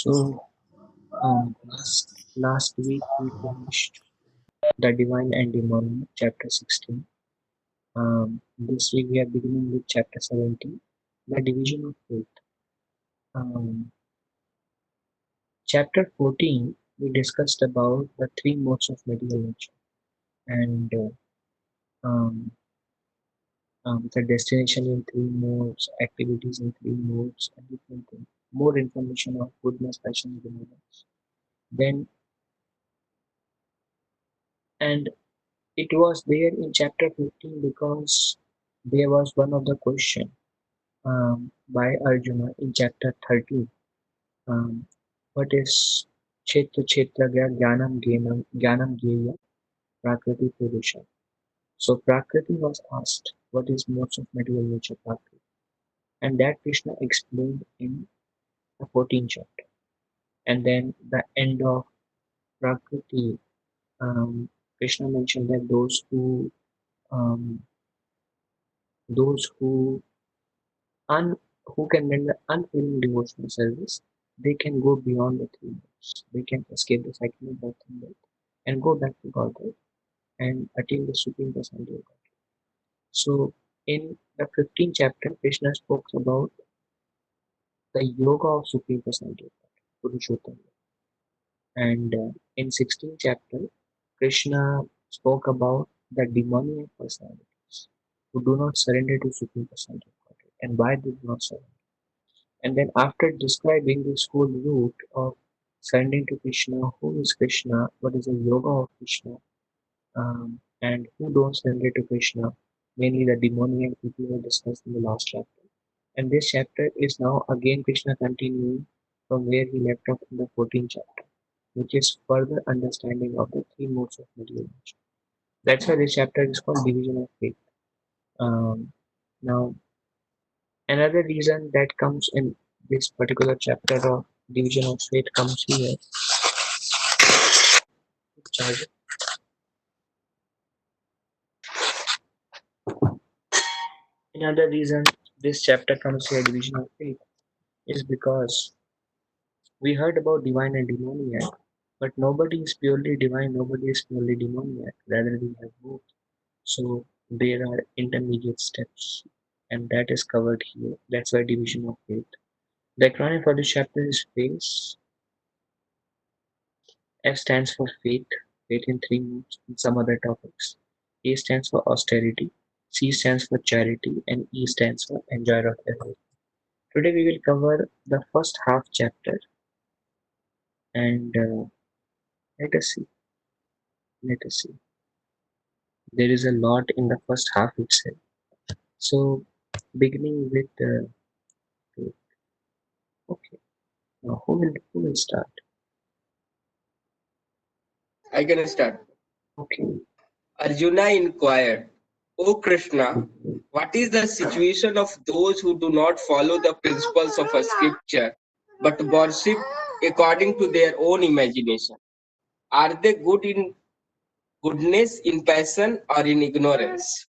So, last week we finished the Divine and Demonic, chapter 16. This week we are beginning with chapter 17, the Division of Faith. Um, Chapter 14, we discussed about the three modes of material nature and um, the destination in three modes, activities in three modes, and different things. More information of goodness, passion, and benevolence. Then, and it was there in chapter 15 because there was one of the question by Arjuna in chapter 13. Um, what is Kshetra Kshetra Jnanam Jnanam Jnaya Prakriti Purusha? So Prakriti was asked, what is modes of material nature Prakriti? And that Krishna explained in the 14th chapter. And then the end of Prakriti, Krishna mentioned that um, those un, who can render unfailing devotional service, they can go beyond the three modes. They can escape the cycle of birth and death and go back to Godhead and attain the supreme personality of God. So, in the 15th chapter, Krishna spoke about the yoga of supreme personality of God, Purushottam. And in 16th chapter, Krishna spoke about the demoniac personalities who do not surrender to supreme personality of God and why they do not surrender. And then after describing this whole route of surrendering to Krishna, who is Krishna, what is the yoga of Krishna, and who don't surrender to Krishna, mainly the demoniac people were discussed in the last chapter. And this chapter is now again Krishna continuing from where he left off in the 14th chapter, which is further understanding of the three modes of material nature. That's why this chapter is called Division of Faith. Now, another reason that comes in this particular chapter of Division of Faith comes here. Charge. Another reason this chapter comes here, Division of Faith, is because we heard about divine and demoniac, but nobody is purely divine, nobody is purely demoniac. Rather, we have both. So there are intermediate steps, and that is covered here. That's why Division of Faith. The acronym for this chapter is FACE. F stands for faith, faith in three modes and some other topics. A stands for austerity, C stands for charity, and E stands for enjoyer of everything. Today we will cover the first half chapter and let us see. Let us see. There is a lot in the first half itself. So beginning with okay. Now who will start? I can start. Okay. Arjuna inquired, O Krishna, what is the situation of those who do not follow the principles of a scripture but worship according to their own imagination? Are they good in goodness, in passion, or in ignorance?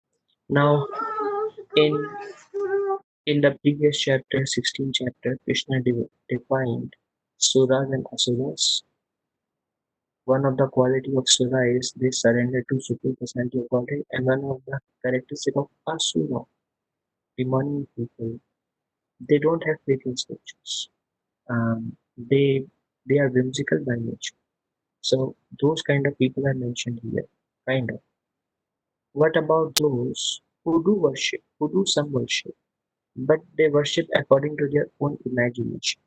Now in the previous chapter, 16th chapter, Krishna defined suras and asuras. One of the quality of sura is they surrender to supreme personality of Godhead, and one of the characteristic of asura, demonic people, they don't have faith in scriptures. They are whimsical by nature. So those kind of people are mentioned here. Kind of. What about those who do worship, who do some worship, but they worship according to their own imagination?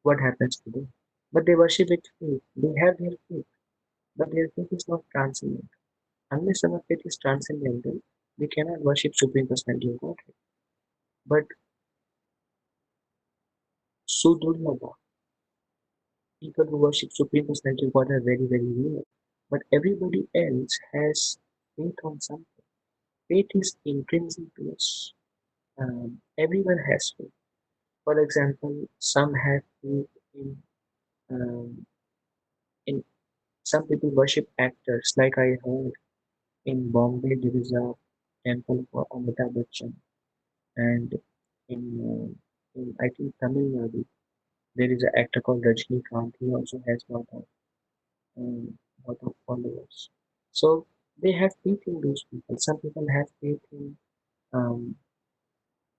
What happens to them? But they worship with faith. They have their faith, but their faith is not transcendental. Unless our faith is transcendental, we cannot worship Supreme Personality of Godhead. But Sudurlabha, people who worship Supreme Personality of God are very, very rare. But everybody else has faith on something. Faith is intrinsic to us. Everyone has faith. For example, some have faith um, in some people worship actors. Like I heard in Bombay, there is a temple for Amitabh Bachchan, and in I think Tamil Nadu There is an actor called Rajnikant. He also has um, lot of followers. So they have faith in those people. Some people have faith in um,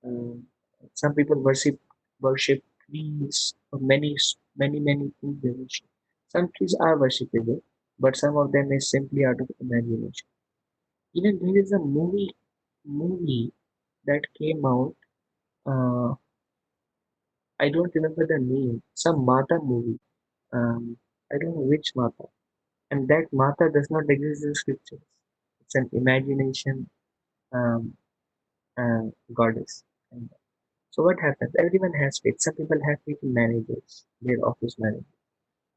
um, some people worship trees or many things they worship. Some trees are worshipable, but some of them is simply out of imagination. Even there is a movie that came out. Uh, I don't remember the name. Some Mata movie. I don't know which Mata. And that Mata does not exist in scriptures. It's an imagination um, goddess. And so what happens? Everyone has faith. Some people have faith in managers, their office manager.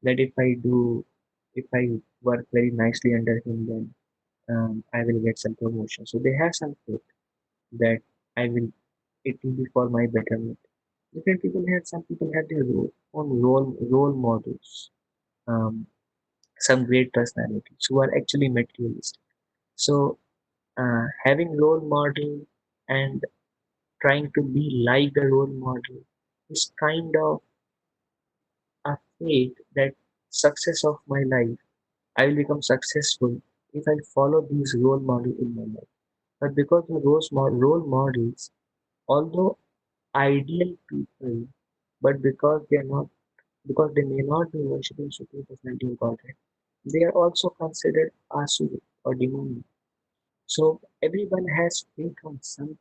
That if I work very nicely under him, then I will get some promotion. So they have some faith that I will. It will be for my betterment. Different people have. Some people have their own role models. Um, some great personalities who are actually materialistic. So having role model and trying to be like the role model is kind of a faith that success of my life, I will become successful if I follow these role model in my life. But because the role models, although ideal people, but because they may not be worshipping Supreme Personality of Godhead, they are also considered asuri or demonic. So everyone has faith on something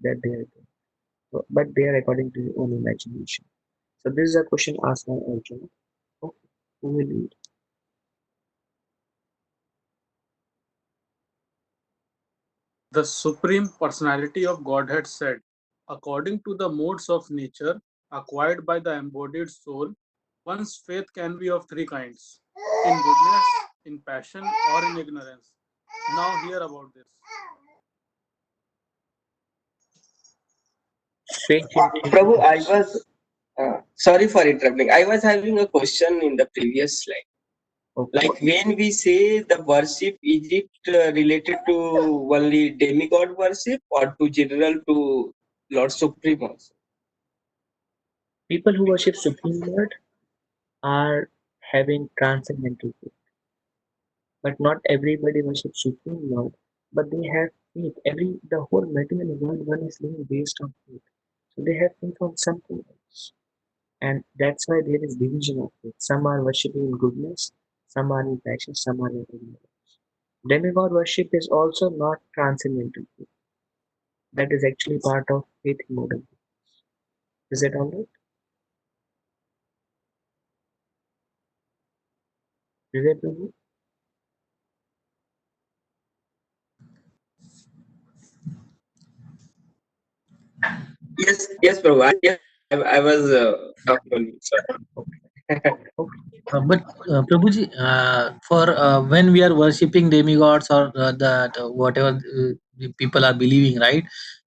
that they are doing, but they are according to their own imagination. So this is a question asked by Arjuna. Okay, who will lead? The Supreme Personality of Godhead said, according to the modes of nature acquired by the embodied soul, one's faith can be of three kinds: in goodness, in passion, or in ignorance. Now, hear about this. Faith in three Prabhu, I kinds. was sorry for interrupting. I was having a question in the previous slide. Okay. Like when we say the worship, is it related to only demigod worship or to general to Lord Supreme also? People who worship Supreme Lord are having transcendental faith. But not everybody worships Supreme Lord, but they have faith. The whole material world one is living based on faith. So they have faith on something else. And that's why there is division of faith. Some are worshipping in goodness, some are in passion, some are in ignorance. Demigod worship is also not transcendental faith. That is actually part of faith in modern. Is it alright? Is it Prabhu? Yes, Prabhu. I was talking on you. Sorry. Okay. Okay. But Prabhuji, for when we are worshipping demigods or that whatever the people are believing, right?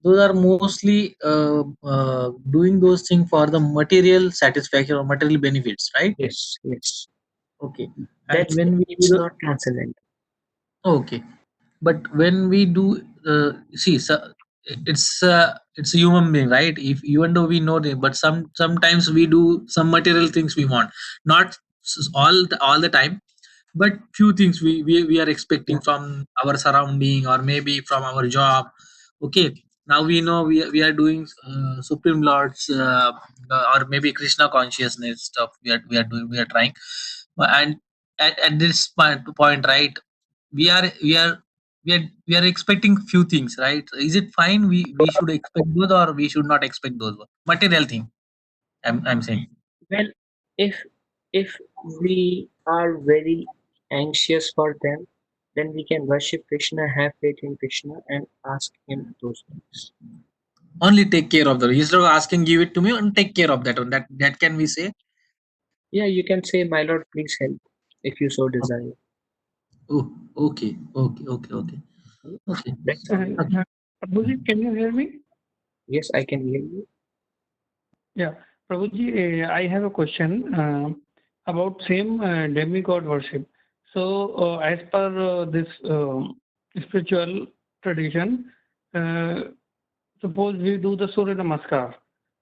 Those are mostly doing those things for the material satisfaction or material benefits, right? Yes, yes. Okay. And That's when we do it's the not transcendental. okay, but when we do see, so it's a human being, right? If even though we know them, but sometimes we do some material things we want, not all the time, but few things we are expecting from our surrounding or maybe from our job. Okay, now we know we are doing Supreme Lord's or maybe Krishna consciousness stuff we are trying. And at this point, right, we are expecting few things, right? Is it fine we should expect those or we should not expect those material thing? I'm saying. Well, if if we are very anxious for them, then we can worship Krishna, have faith in Krishna, and ask him those things. Only take care of the instead of asking give it to me and take care of that one, that can we say. Yeah, you can say, "My Lord, please help," if you so desire. Oh, okay, okay, okay, okay, okay, That's all. okay. Prabhuji, can you hear me? Yes, I can hear you. Yeah. Prabhuji, I have a question about same demigod worship. So, as per this spiritual tradition, uh, suppose we do the Surya Namaskar.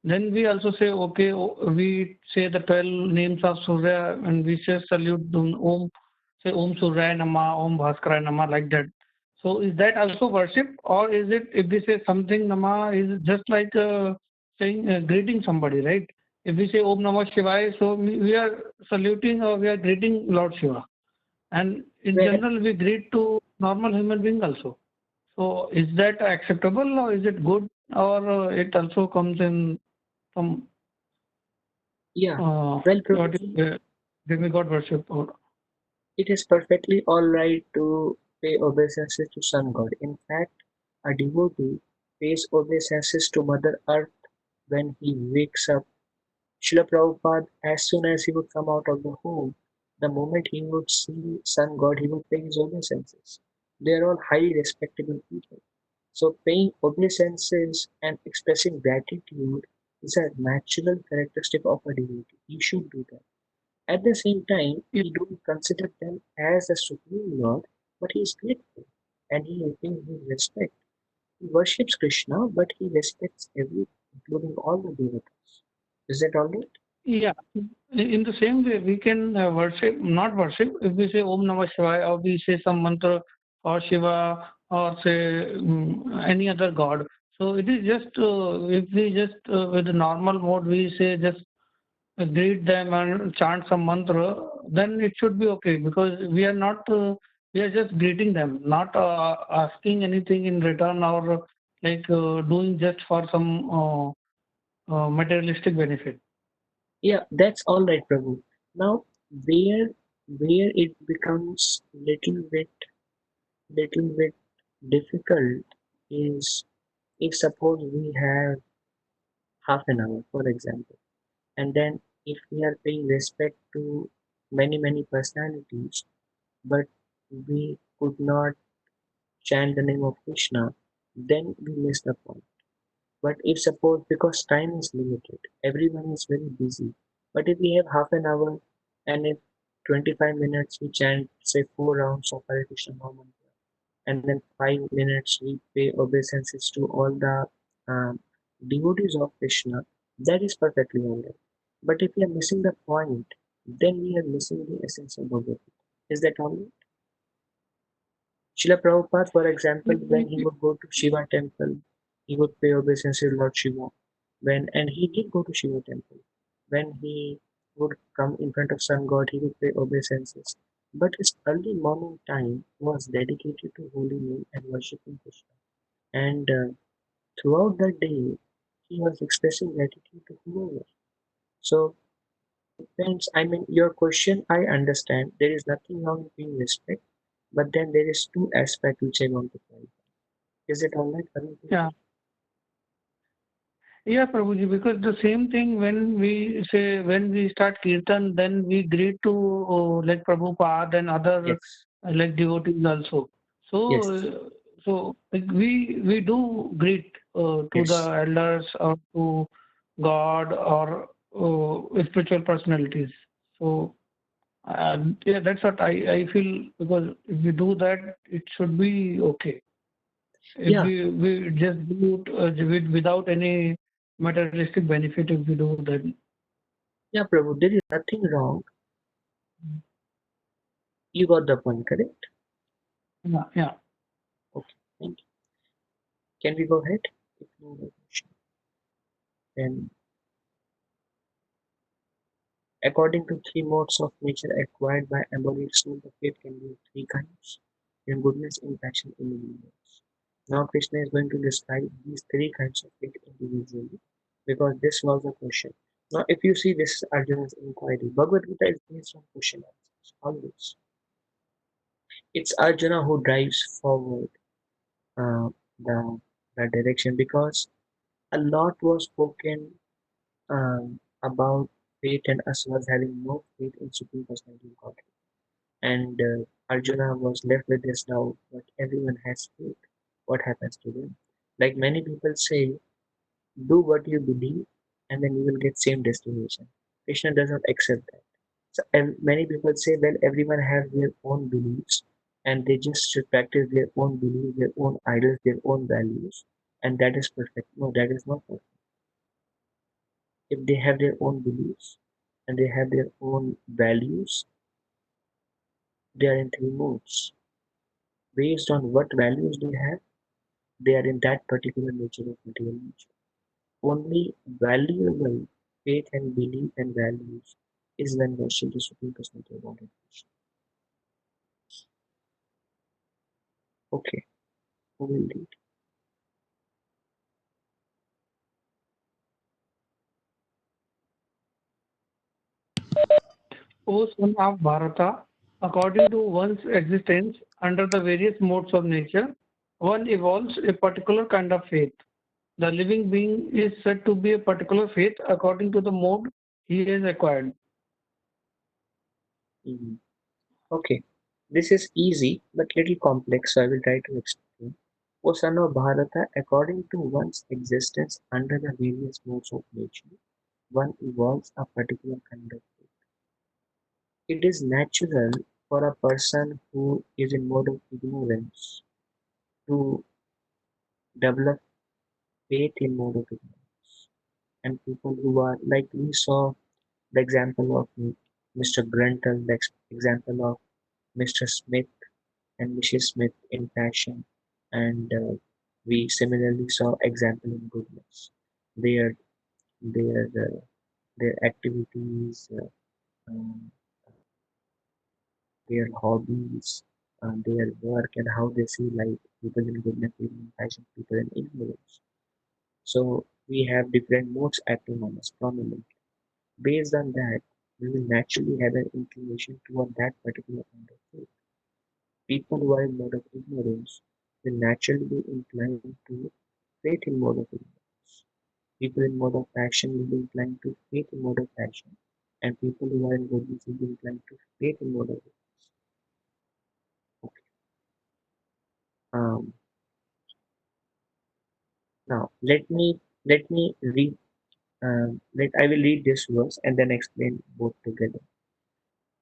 then we also say, okay, we say the 12 names of Surya and we say salute them, Om, say Om Surya Nama, Om Bhaskara Nama, like that. So is that also worship, or is it, if we say something Nama, is it just like saying, greeting somebody, right? If we say Om Namah Shivaya, so we are saluting or we are greeting Lord Shiva. And in Well, general, we greet to normal human being also. So is that acceptable or is it good, or it also comes in some yeah. Well, what is Prabhuji, demigod worship or it is perfectly all right to pay obeisances to sun god. In fact, a devotee pays obeisances to Mother Earth when he wakes up. Srila Prabhupada, as soon as he would come out of the home, the moment he would see sun god, he would pay his obeisances. They are all highly respectable people. So paying obeisances and expressing gratitude is a natural characteristic of a devotee. He should do that. At the same time, yeah, he don't consider them as the supreme lord, but he is grateful and he pays his respect. He worships Krishna, but he respects everything, including all the devotees. Is that all right? yeah. In the same way, we can worship, not worship. If we say Om Namah Shivaya or we say some mantra or Shiva or say any other god. So it is just if we just with the normal mode we say just greet them and chant some mantra, then it should be okay because we are not, we are just greeting them, not asking anything in return or like doing just for some materialistic benefit. Yeah, that's all right, Prabhu. Now, where it becomes little bit difficult is if suppose we have half an hour, for example, and then if we are paying respect to many personalities, but we could not chant the name of Krishna, then we miss the point. But if suppose because time is limited, everyone is very busy. But if we have half an hour and if 25 minutes we chant say 4 rounds of Hare Krishna Mahamantra and then 5 minutes we pay obeisances to all the um, devotees of Krishna, that is perfectly alright. But if we are missing the point, then we are missing the essence of Bhagavad Gita. Is that alright? Srila Prabhupada, for example, when he would go to Shiva temple, he would pay obeisance to Lord Shiva. And he did go to Shiva temple. When he would come in front of sun god, he would pay obeisances. But his early morning time was dedicated to holy name and worshiping Krishna. And throughout the day, he was expressing gratitude to whoever. So depends. I mean, your question, I understand. There is nothing wrong with being respect, but then there is two aspects which I want to clarify. Is it all right, Arun? Yeah. Yeah, Prabhuji, because the same thing when we say, when we start kirtan, then we greet to like Prabhupada and other Yes, like devotees also. So, yes, like we do greet to the yes. elders or to God or spiritual personalities. So, yeah, that's what I feel because if we do that, it should be okay. If Yeah, we just do it without any materialistic benefit, if we do that. yeah, Prabhu, there is nothing wrong. You got the point, correct? Yeah, yeah. Okay, thank you. Can we go ahead? If no other question. Then, according to three modes of nature acquired by embodied soul, the faith can be of three kinds: in goodness, in passion, in obedience. Now, Krishna is going to describe these three kinds of faith individually because this was the question. Now, if you see this is Arjuna's inquiry, Bhagavad Gita is based on question answers. Always. It's Arjuna who drives forward uh, the, the direction because a lot was spoken about faith and Aswas having no faith in Supreme Personality of Godhead. And Arjuna was left with this doubt, but everyone has faith. What happens to them? Like many people say, do what you believe and then you will get same destination. Krishna does not accept that. So and many people say, well, everyone has their own beliefs and they just should practice their own beliefs, their own idols, their own values, and that is perfect. No, that is not perfect. If they have their own beliefs and they have their own values, they are in three modes. Based on what values they have, they are in that particular nature of material nature. Only valuable faith and belief and values is when worship the Supreme Personality of Godhead. Okay, who will lead? O son of Bharata, according to one's existence under the various modes of nature, one evolves a particular kind of faith. The living being is said to be a particular faith according to the mode he has acquired. Mhm. Okay, this is easy but little complex, so I will try to explain. O son of Bharata, according to one's existence under the various modes of nature, one evolves a particular kind of faith. It is natural for a person who is in mode of ignorance to develop faith in mode of ignorance. And people who are like we saw the example of Mr. Gruntle, the example of Mr. Smith and Mrs. Smith in fashion, and we similarly saw example in goodness. Their their their activities, um, their hobbies, their work, and how they see life. People in goodness, people in fashion, people in ignorance. So we have different modes acting on us prominently. Based on that, we will naturally have an inclination toward that particular kind of faith. People who are in mode of ignorance will naturally be inclined to faith in mode of ignorance. People in mode of passion will be inclined to faith in mode of passion, and people who are in goodness will be inclined to faith in mode of goodness. Okay. Um, Now let me read. Let I will read this verse and then explain both together.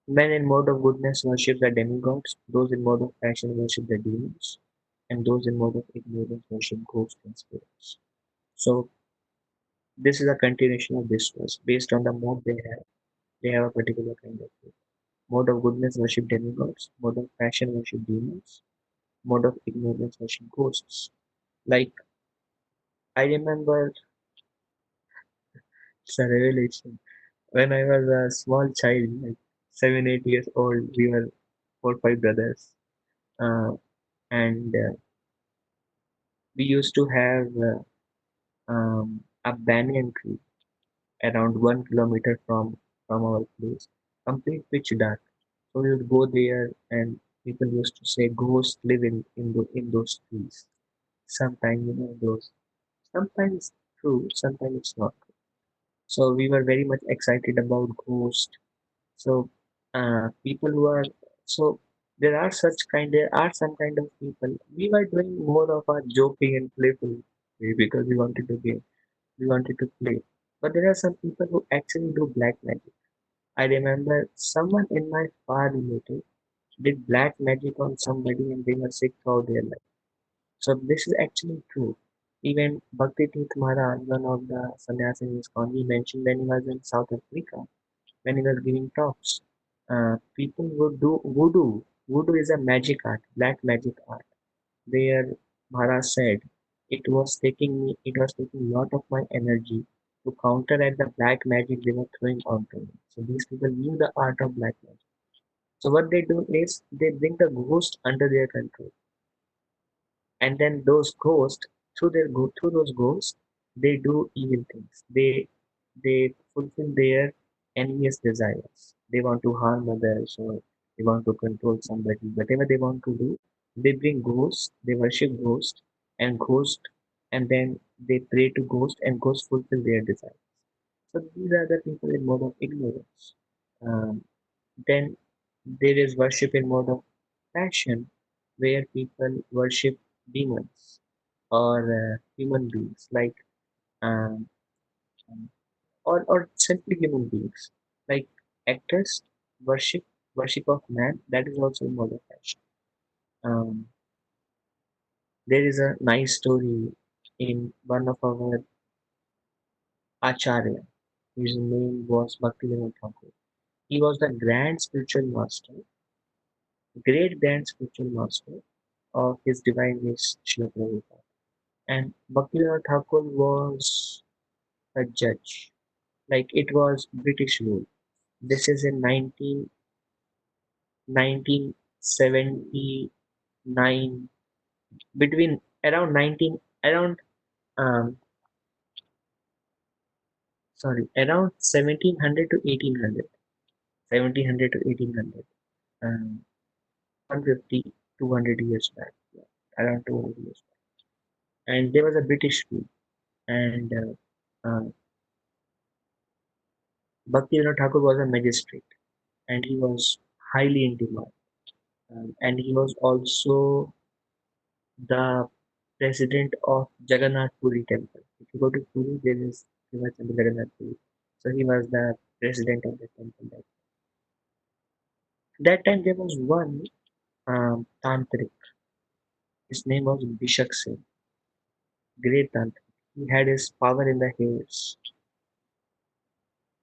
Men in mode of goodness worship the demigods; those in mode of passion worship the demons; and those in mode of ignorance worship ghosts and spirits. So this is a continuation of this verse. Based on the mode they have a particular kind of faith. Mode of goodness worship demigods; mode of passion worship demons; mode of ignorance worship ghosts. Like I remember it's a revelation. When I was a small child, like 7, 8 years old, we were 4, 5 brothers, uh, and we used to have a banyan tree around 1 kilometer from our place, complete pitch dark. So we would go there, and people used to say ghosts live in those trees. Sometimes those. Sometimes true, sometimes it's not true. So we were very much excited about ghosts. So people who are so there are some kind of people. We were doing more of a joking and playful way because we wanted to play. But there are some people who actually do black magic. I remember someone in my far relative did black magic on somebody and they were sick throughout their life. So this is actually true. Even Bhakti Tirth Maharaj, one of the sannyasis in ISKCON, he mentioned when he was in South Africa, when he was giving talks, people would do voodoo. Voodoo is a magic art, black magic art. There, Maharaj said, it was taking a lot of my energy to counteract the black magic they were throwing onto me. So these people knew the art of black magic. So what they do is they bring the ghost under their control, and then those ghosts, through those ghosts, they do evil things. They fulfill their envious desires. They want to harm others or they want to control somebody. Whatever they want to do, they bring ghosts, they worship ghosts and ghost, and then they pray to ghost and ghosts fulfill their desires. So these are the people in mode of ignorance. Um, then there is worship in mode of passion, where people worship demons or human beings, like um, or simply human beings, like actors worship worship of man. That is also a mode of passion. Um, there is a nice story in one of our acharya. His name was Bhaktivinoda Thakur. He was the grand spiritual master, great grand spiritual master of His Divine Grace Srila Prabhupada. And Bhaktivinoda Thakur was a judge, like it was British rule. This is in 1979, between around 19 around around 1700 to 1800, 1700 to 1800, um, 150, 200 years back, yeah, around 200 years back. And there was a British rule, and Bhaktivinoda Thakur was a magistrate, and he was highly in demand. And he was also the president of Jagannath Puri temple. If you go to Puri, there is Shiva Temple Jagannath Puri. So he was the president of the temple. That time there was one tantric. His name was Bishak Singh, great tantric. He had his power in the hairs.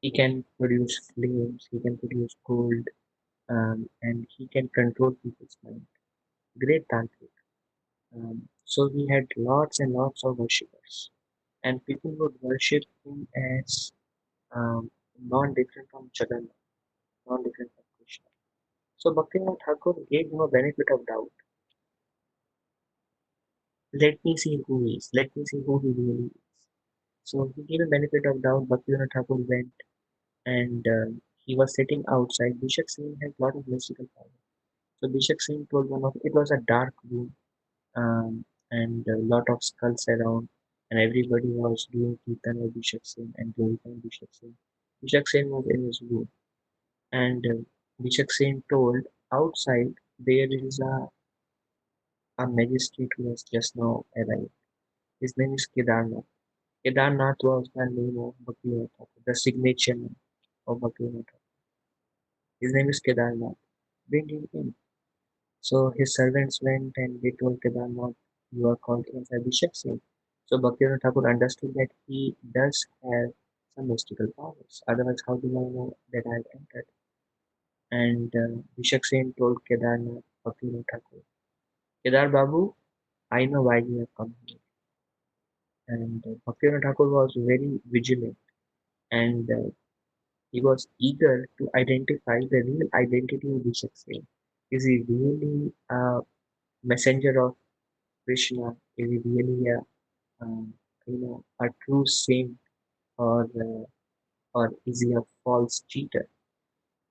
He can produce flames. He can produce gold, and he can control people's mind. Great tantric. So he had lots and lots of worshippers, and people would worship him as non-different from Jagannath, non-different from Krishna. So Bhaktivinoda Thakur gave him a benefit of doubt. Let me see who he is. Let me see who he really is. So he gave a benefit of doubt. Bhaktivinoda Thakur went, and he was sitting outside. Bishak Singh has a lot of mystical power. So Bishak Singh told one of it was a dark room, and a lot of skulls around, and everybody was doing Kirtan of Bishak Singh and glorifying Bishak Singh. Bishak Singh was in his room, and Bishak Singh told outside there is a magistrate who has just now arrived. His name is Kedarnath. Kedarnath was the name of Bhaktivinoda Thakur, the signature name of Bhaktivinoda Thakur. His name is Kedarnath. Bring him in. So his servants went and they told Kedarnath, you are called in by Bishak Singh. So Bhaktivinoda Thakur understood that he does have some mystical powers. Otherwise, how do I know that I have entered? And Bishak Singh told Kedarnath, Bhaktivinoda Thakur, Kedar Babu, I know why you have come here. And Bhaktivinoda Thakur was very vigilant, and he was eager to identify the real identity of Bishak Singh. Is he really a messenger of Krishna? Is he really um, a true saint, or is he a false cheater?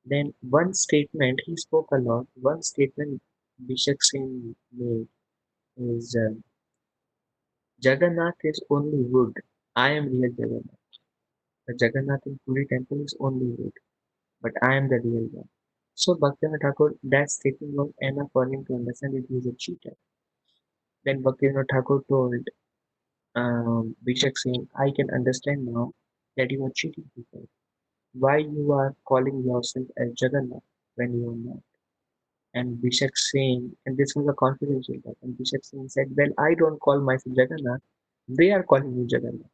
Then one statement he spoke a lot. One statement Bishak Singh made is Jagannath is only wood. I am real Jagannath. The Jagannath in Puri temple is only wood, but I am the real one. So Bhaktivinoda Thakur, that statement was enough for him to understand that he is a cheater. Then Bhaktivinoda Thakur told Bishak Singh, I can understand now that you are cheating people. Why you are calling yourself as Jagannath when you are not? And Bishak Singh, and this was a confidential talk, and Bishak Singh said, well, I don't call myself Jagannath. They are calling me Jagannath.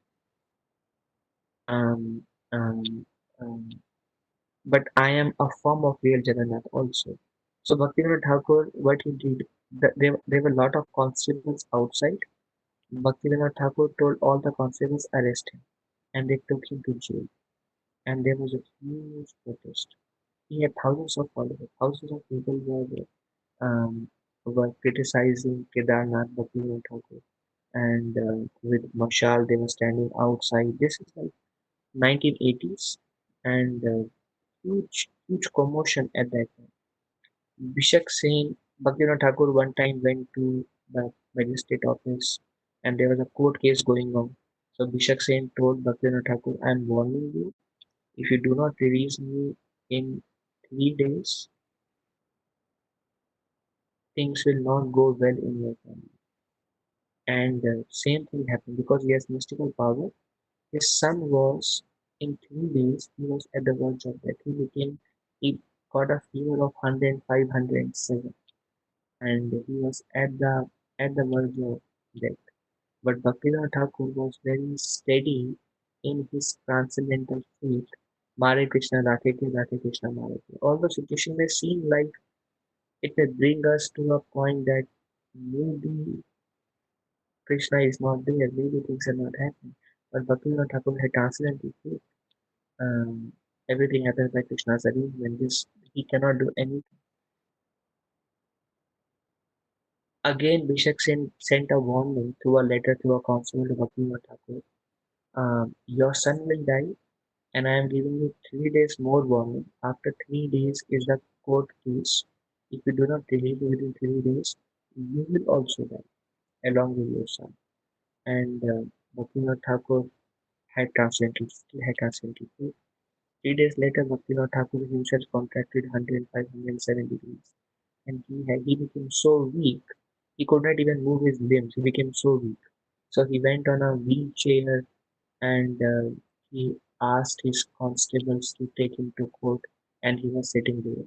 Um, um, um, but I am a form of real Jagannath also. So Bhaktivinoda Thakur, what he did, there were a lot of constables outside. Bhaktivinoda Thakur told all the constables arrest him, and they took him to jail. And there was a huge protest. He had thousands of followers, thousands of people were criticizing Kedarnath Bhaktivinoda Thakur, and with Mashal they were standing outside. This is like 1980s, and huge commotion at that time. Bishak Singh, Bhaktivinoda Thakur one time went to the magistrate office, and there was a court case going on. So Bishak Singh told Bhaktivinoda Thakur, I am warning you, if you do not release me in 3 days, things will not go well in your family. And same thing happened because he has mystical power. His son was in 3 days, he was at the verge of death. He got a fever of 105, 107, and he was at the verge of death. But Bhaktivinoda Thakur was very steady, in his transcendental faith. Mare Krishna Rakhe Krishna Mare. All the situation may seem like it may bring us to a point that maybe Krishna is not there, maybe things are not happening. But Bhaktivinoda Thakur had transcendental faith. Um, Everything happens by Krishna's arrangement. This he cannot do anything. Again, Bishak sent a warning through a letter to a constable to Bhaktivinoda Thakur. Your son will die, and I am giving you 3 days more warning. After 3 days is the court case. If you do not release within 3 days, you will also die along with your son. And Bhaktivinoda Thakur had transcendental faith. 3 days later, Bhaktivinoda Thakur himself contracted 105, 107 degrees, and he became so weak he could not even move his limbs. He became so weak. So he went on a wheelchair and he asked his constables to take him to court, and he was sitting there.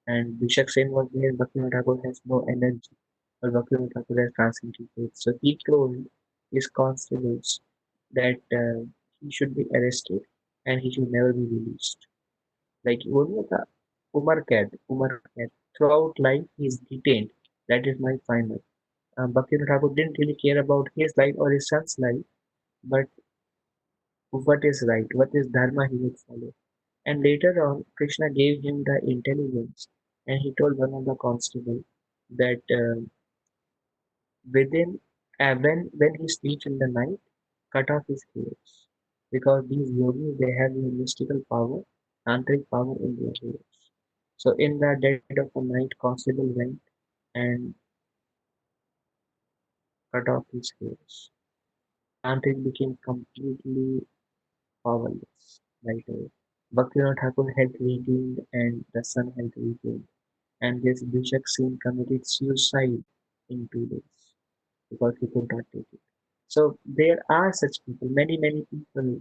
And Bishak Sen was there. Bhaktivinoda Thakur has no energy, but Bhaktivinoda Thakur has transcendental faith. So he told his constables that he should be arrested and he should never be released. Like only the Umar Kad. Throughout life he is detained. That is my final. Bhaktivinoda Thakur didn't really care about his life or his son's life, but what is right, what is dharma he would follow. And later on, Krishna gave him the intelligence, and he told one of the constable that within when he sleeps in the night, cut off his hairs, because these yogis they have a mystical power, tantric power in their hairs. So in the dead of the night, constable went and cut off his hairs. Tantric became completely powerless. Like Bhaktivinoda Thakur health regained and the son health regained. And this Bishak Singh committed suicide in 2 days because he could not take it. So there are such people, many people,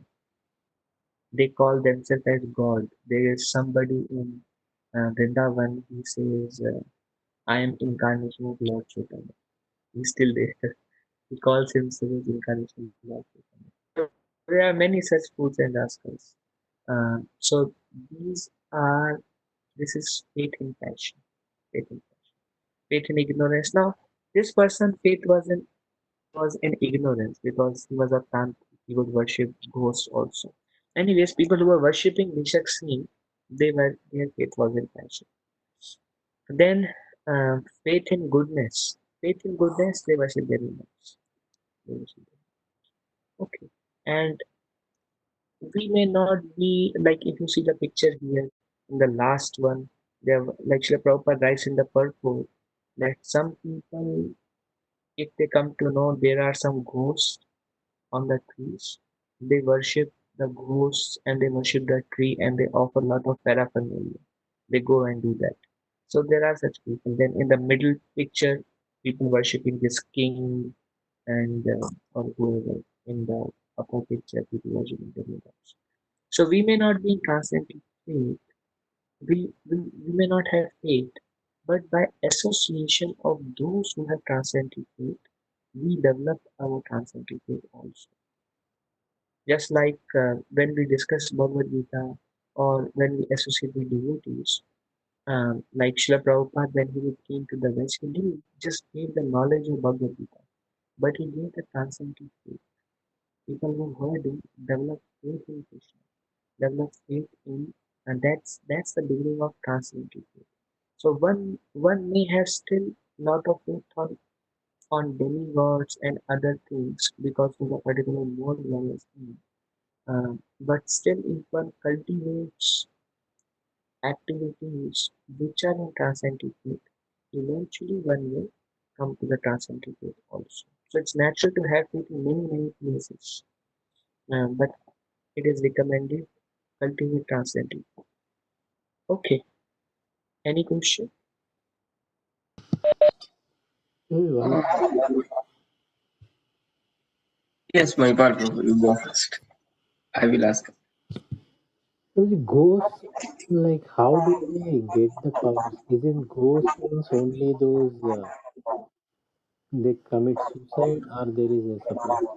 they call themselves as God. There is somebody in Vrindavan, he says, I am incarnation of Lord Chaitanya. He's still there. He calls himself as incarnation of Lord Chaitanya. So there are many such fools and rascals. So these are, this is faith in passion. Faith in passion. Faith in ignorance. Now, this person, faith was in ignorance because he was a tantric. He would worship ghosts also. Anyways, people who were worshipping Vishak Singh, their faith was in passion. Then faith in goodness. Faith in goodness, they worship their demons. They worship them. Okay. And we may not be like if you see the picture here in the last one, there like Srila Prabhupada writes in the purport that some people, if they come to know there are some ghosts on the trees, they worship the ghosts and they worship the tree and they offer a lot of paraphernalia. They go and do that. So there are such people. Then in the middle picture, people worshiping this king and or whoever. In the upper picture, people worshiping the gods. So we may not be in transcendental faith, we may not have faith, but by association of those who have transcendental faith, we develop our transcendental faith also. Just like when we discuss Bhagavad Gita or when we associate with devotees, like Srila Prabhupada, when he came to the West, he didn't just give the knowledge of Bhagavad Gita, but he gave the transcendental faith. People who heard him developed faith in Krishna, developed faith in, and that's the beginning of transcendental faith. So one may have still lot of faith on demigods and other things because of a particular mode one is in. But still, if one cultivates activities which are in transcendental faith, eventually one will come to the transcendental faith also. So it's natural to have faith in many places, but it is recommended cultivate transcendental. Okay, any question? Maybe one Uh, more. yes, my part, you go first. I will ask. So the ghosts, like, how do they get the powers? Isn't ghosts means only those they commit suicide, or there is a separate?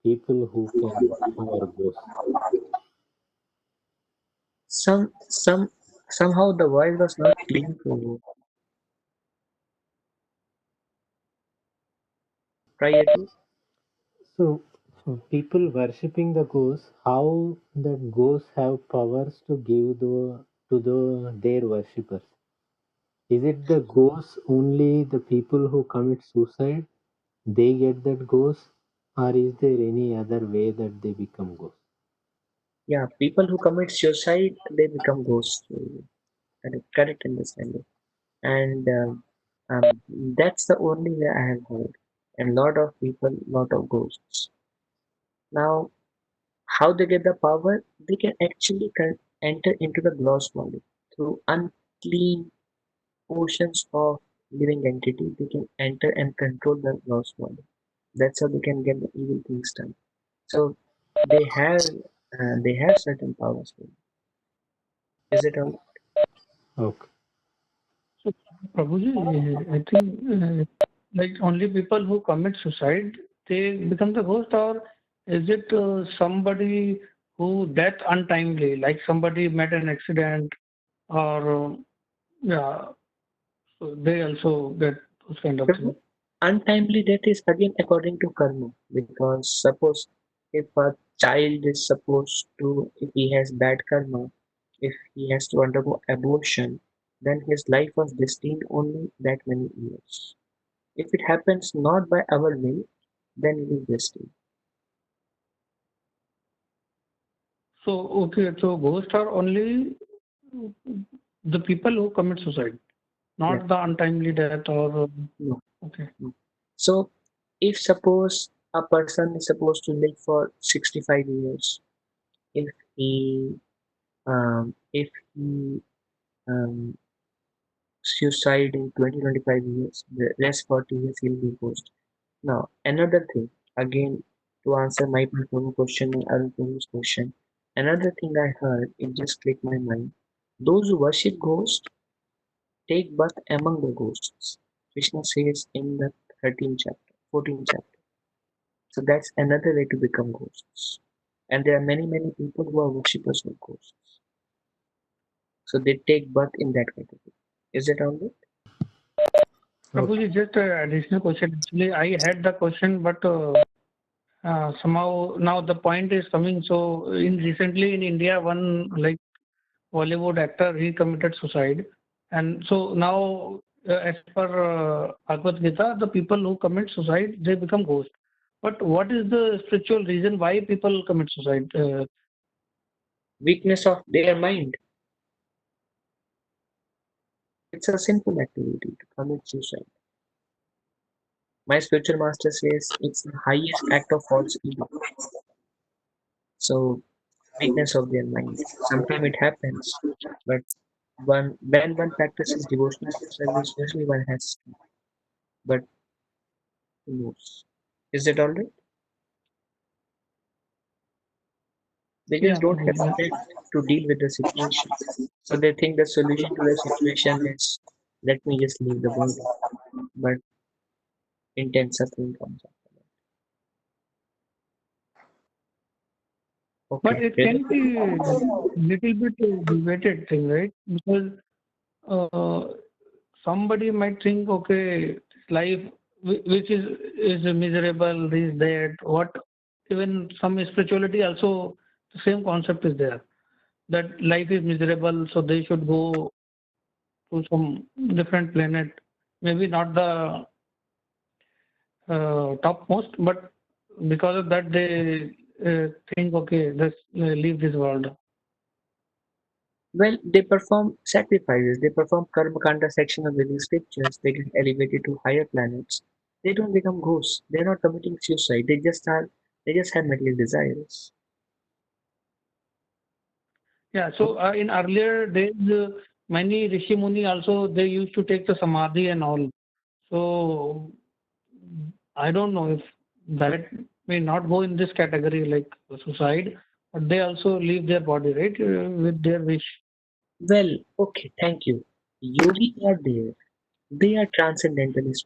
people who are ghosts? Somehow the voice was not clean to try again. So, people worshipping the ghosts, how that ghosts have powers to give to their worshippers? Is it the ghosts only the people who commit suicide? They get that ghost, or is there any other way that they become ghosts? Yeah, people who commit suicide they become ghosts. Correct understanding. And that's the only way I have heard. And lot of people, lot of ghosts. Now, how they get the power? They can actually enter into the gross body through unclean portions of living entity. They can enter and control the gross body. That's how they can get the evil things done. So they have certain powers. Is it all? Okay. So, Prabhuji, I think like only people who commit suicide they become the ghost, or is it somebody who death untimely, like somebody met an accident, or yeah, so they also get those kind of things. Untimely death is again according to karma, because suppose if a child is supposed to, if he has bad karma, if he has to undergo abortion, then his life was destined only that many years. If it happens not by our will, then it is destined. So okay, so ghosts are only the people who commit suicide, Yeah, not the untimely death or no, okay. no. So if suppose a person is supposed to live for 65 years, if he if he um, suicide in 20-25 years, the rest 40 years he'll be ghost. Now, another thing, again, to answer my Prabhu question and Arun Prabhu's question, another thing I heard, it just clicked my mind. Those who worship ghosts take birth among the ghosts. Krishna says in the 13th chapter, 14th chapter. So that's another way to become ghosts. And there are many, many people who are worshippers of ghosts. So they take birth in that category. Is it all right? Okay. Prabhuji, just an additional question. Actually, I had the question, but somehow now the point is coming. So, in recently in India, one like Bollywood actor he committed suicide, and so now as per Bhagavad Gita, the people who commit suicide they become ghosts. But what is the spiritual reason why people commit suicide? Weakness of their mind. It's a sinful activity to commit suicide. My spiritual master says it's the highest act of false ego. So weakness of their mind. Sometimes it happens, but when one practices devotional service, usually one has to. But who knows? Is it alright? They just Yeah, don't have Prabhuji. strength to deal with the situation. So they think the solution to the situation is let me just leave the body. But intense suffering comes up. But Okay. it can be little bit debated thing, right? Because uh, somebody might think, okay, life which is miserable, is dead. What even some spirituality also the same concept is there that life is miserable, so they should go to some different planet. Maybe not the topmost, but because of that they think, okay, let's leave this world. Well, they perform sacrifices, they perform karma kanda section of living scriptures, they get elevated to higher planets. They don't become ghosts. They're not committing suicide. They just have material desires. Yeah. So in earlier days, many Rishi Muni also they used to take the samadhi and all. So I don't know if that may not go in this category like suicide, but they also leave their body, right, with their wish. Well, okay, thank you. Yogis are there. They are transcendentalists.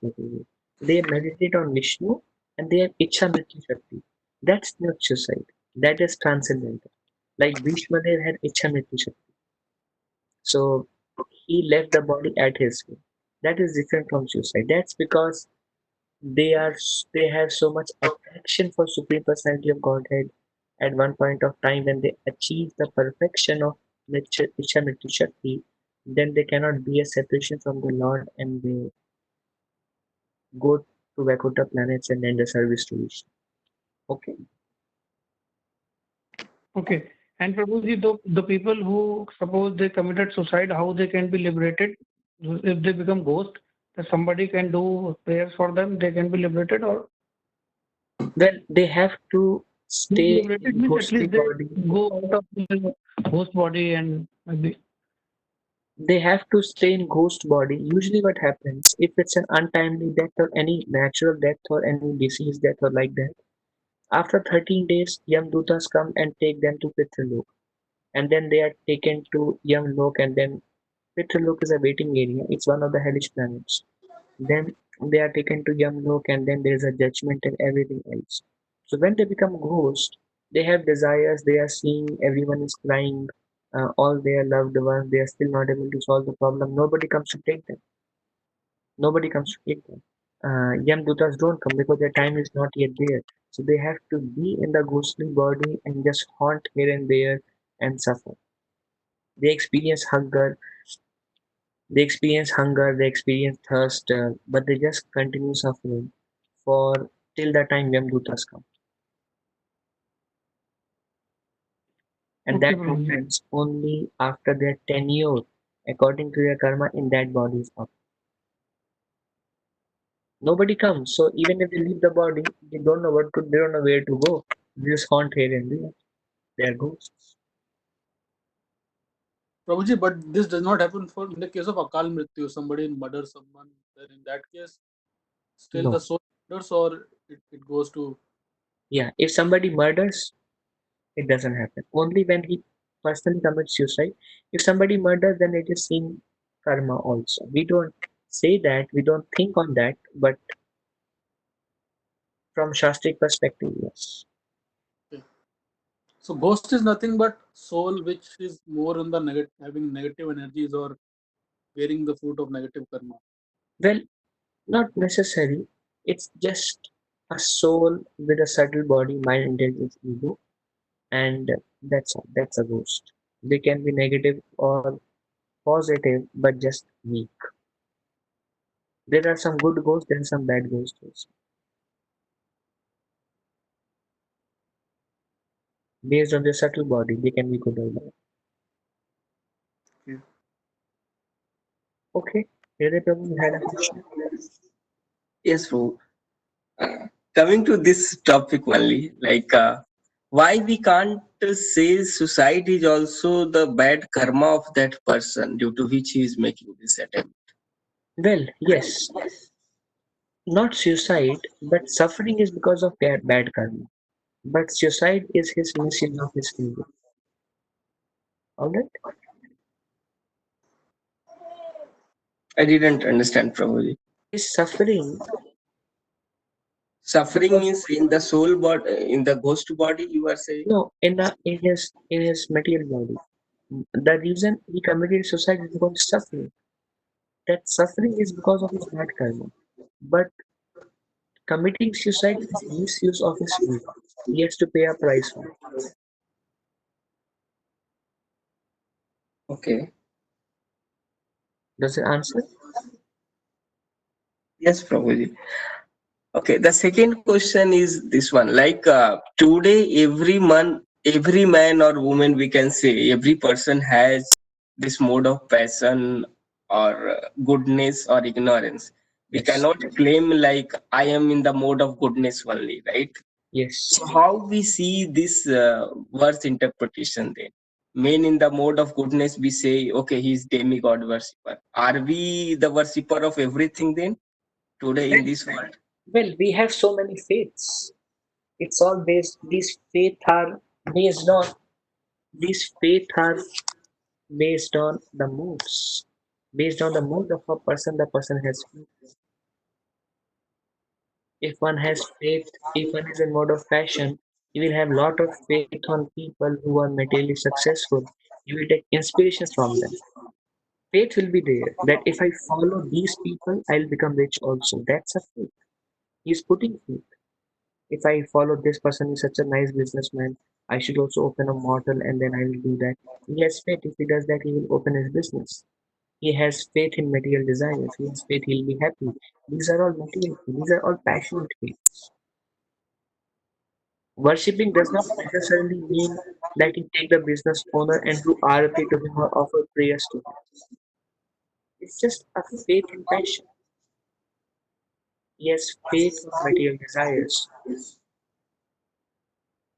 They meditate on Vishnu and they have Icha Mrityu Shakti. That's not suicide. That is transcendental. Like Bhishmadev had Ichamriti Shakti. So he left the body at his will. That is different from suicide. That's because they have so much attraction for Supreme Personality of Godhead at one point of time when they achieve the perfection of Ichamriti Shakti, then they cannot be a separation from the Lord and they go to Vaikuntha planets and end the service to Vishnu. Okay. Okay. And Prabhuji, the people who suppose they committed suicide, how they can be liberated? If they become ghost, that somebody can do prayers for them, they can be liberated, or Well, they have to not stay liberated in means at ghostly least they body. go out of the ghost body and maybe. They have to stay in ghost body. Usually, what happens if it's an untimely death or any natural death or any disease death or like that? After 13 days, Yamdutas come and take them to Pitralok, and then they are taken to Yamlok, and then Pitralok is a waiting area. It's one of the hellish planets. Then they are taken to Yamlok, and then there is a judgment and everything else. So when they become ghosts, they have desires. They are seeing everyone is crying, all their loved ones. They are still not able to solve the problem. Nobody comes to take them. Nobody comes to take them. Yamdutas don't come because their time is not yet there. So they have to be in the ghostly body and just haunt here and there and suffer. They experience hunger, they experience thirst, but they just continue suffering for till the time Yamdutas come. And Okay, that Prabhuji. happens only after their tenure, according to their karma in that body is up. Nobody comes, so even if they leave the body, they don't know where to go. They just haunt here and there. They are ghosts. Prabhuji, but this does not happen for in the case of Akal Mrityu, somebody murders someone, then in that case, still the No. soul wanders or it goes to. Yeah, if somebody murders, it doesn't happen. Only when he personally commits suicide. If somebody murders, then it is seen karma also. We don't say that, we don't think on that, but from Shastric perspective, yes. Okay. So ghost is nothing but soul which is more on the having negative energies or bearing the fruit of negative karma. Well, not necessary. It's just a soul with a subtle body, mind, intelligence, ego, and that's all. That's a ghost. They can be negative or positive, but just weak. There are some good ghosts, there are some bad ghosts also. Based on their subtle body, they can be good or bad. Okay. Okay, Hriday Prabhu, you had a question? Yes, bro. Uh, Coming to this topic only, like why we can't say suicide is also the bad karma of that person due to which he is making this attempt. Well, yes, not suicide, but suffering is because of bad karma. But suicide is his misuse of his free will. Alright? I didn't understand, Prabhuji. His suffering Suffering because means in the soul body, in the ghost body, you are saying? no, in his material body. The reason he committed suicide is because of suffering. That suffering is because of his bad karma. But committing suicide is misuse of his will. He has to pay a price for it. Okay. Does it answer? Yes, Prabhuji. Okay, the second question is this one. Like today, every man or woman, we can say, every person has this mode of passion or goodness or ignorance. We Yes. cannot claim like I am in the mode of goodness only, right? Yes. So how we see this verse interpretation then? Men in the mode of goodness, we say, okay, he's demigod worshipper. Are we the worshipper of everything then today in Well, this world? well, we have so many faiths. It's all based. Based on these faith are based on the moods. Based on the mood of a person, the person has faith. If one has faith, if one is in mode of passion, You will have lot of faith on people who are materially successful. You will take inspirations from them. Faith will be there that if I follow these people, I'll become rich also. That's a faith. He's putting faith. If I follow this person is such a nice businessman, I should also open a motel and then I will do that. He has faith. If he does that, he will open his business. He has faith in material desires. He has faith he'll be happy. These are all material faith. These are all passionate faiths. Worshipping does not necessarily mean that you take the business owner and do arati to him or offer prayers to him. It's just a faith in passion. He has faith in material desires.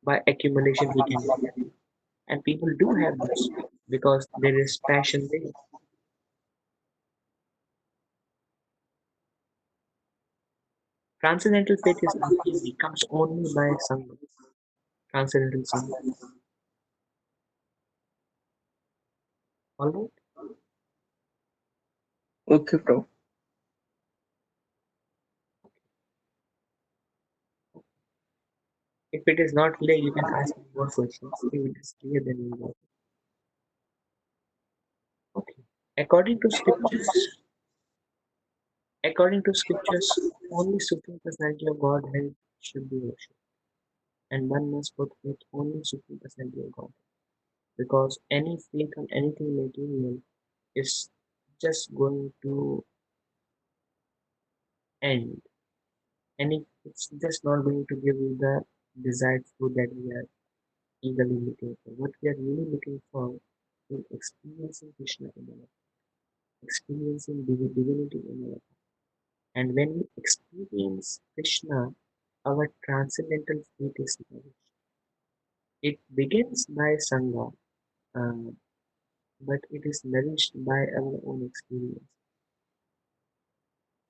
By accumulation, he can be happy. And people do have this because there is passion there. Transcendental faith is not easy, comes only by Sangha, transcendental Sangha. Alright? Okay, bro. If it is not clear, you can ask me more questions. If it is clear, then we go. Okay. According to scriptures, according to scriptures, only Supreme Personality of Godhead should be worshipped. And one must put faith only Supreme Personality of God. Because any faith on anything material is just going to end. And it's just not going to give you the desired food that we are eagerly looking for. What we are really looking for is experiencing Krishna in our life, experiencing divinity in our life. And when we experience Krishna, our transcendental faith is nourished. It begins by Sangha, uh, but it is nourished by our own experience,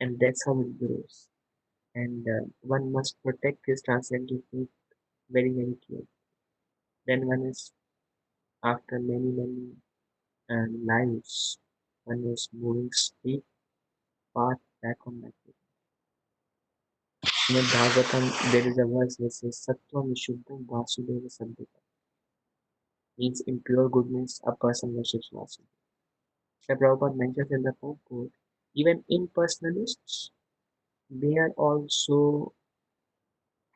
and that's how it grows. And one must protect his transcendental faith very, very carefully. Then one is, after many, many lives, one is moving straight path back on that path. In Bhagavatam, there is a verse that says, Sattvam Vishuddham Vasudeva Saddhita. Means in pure goodness, a person worships Vasudeva. Srila Prabhupada mentions in the purport, even impersonalists, they are also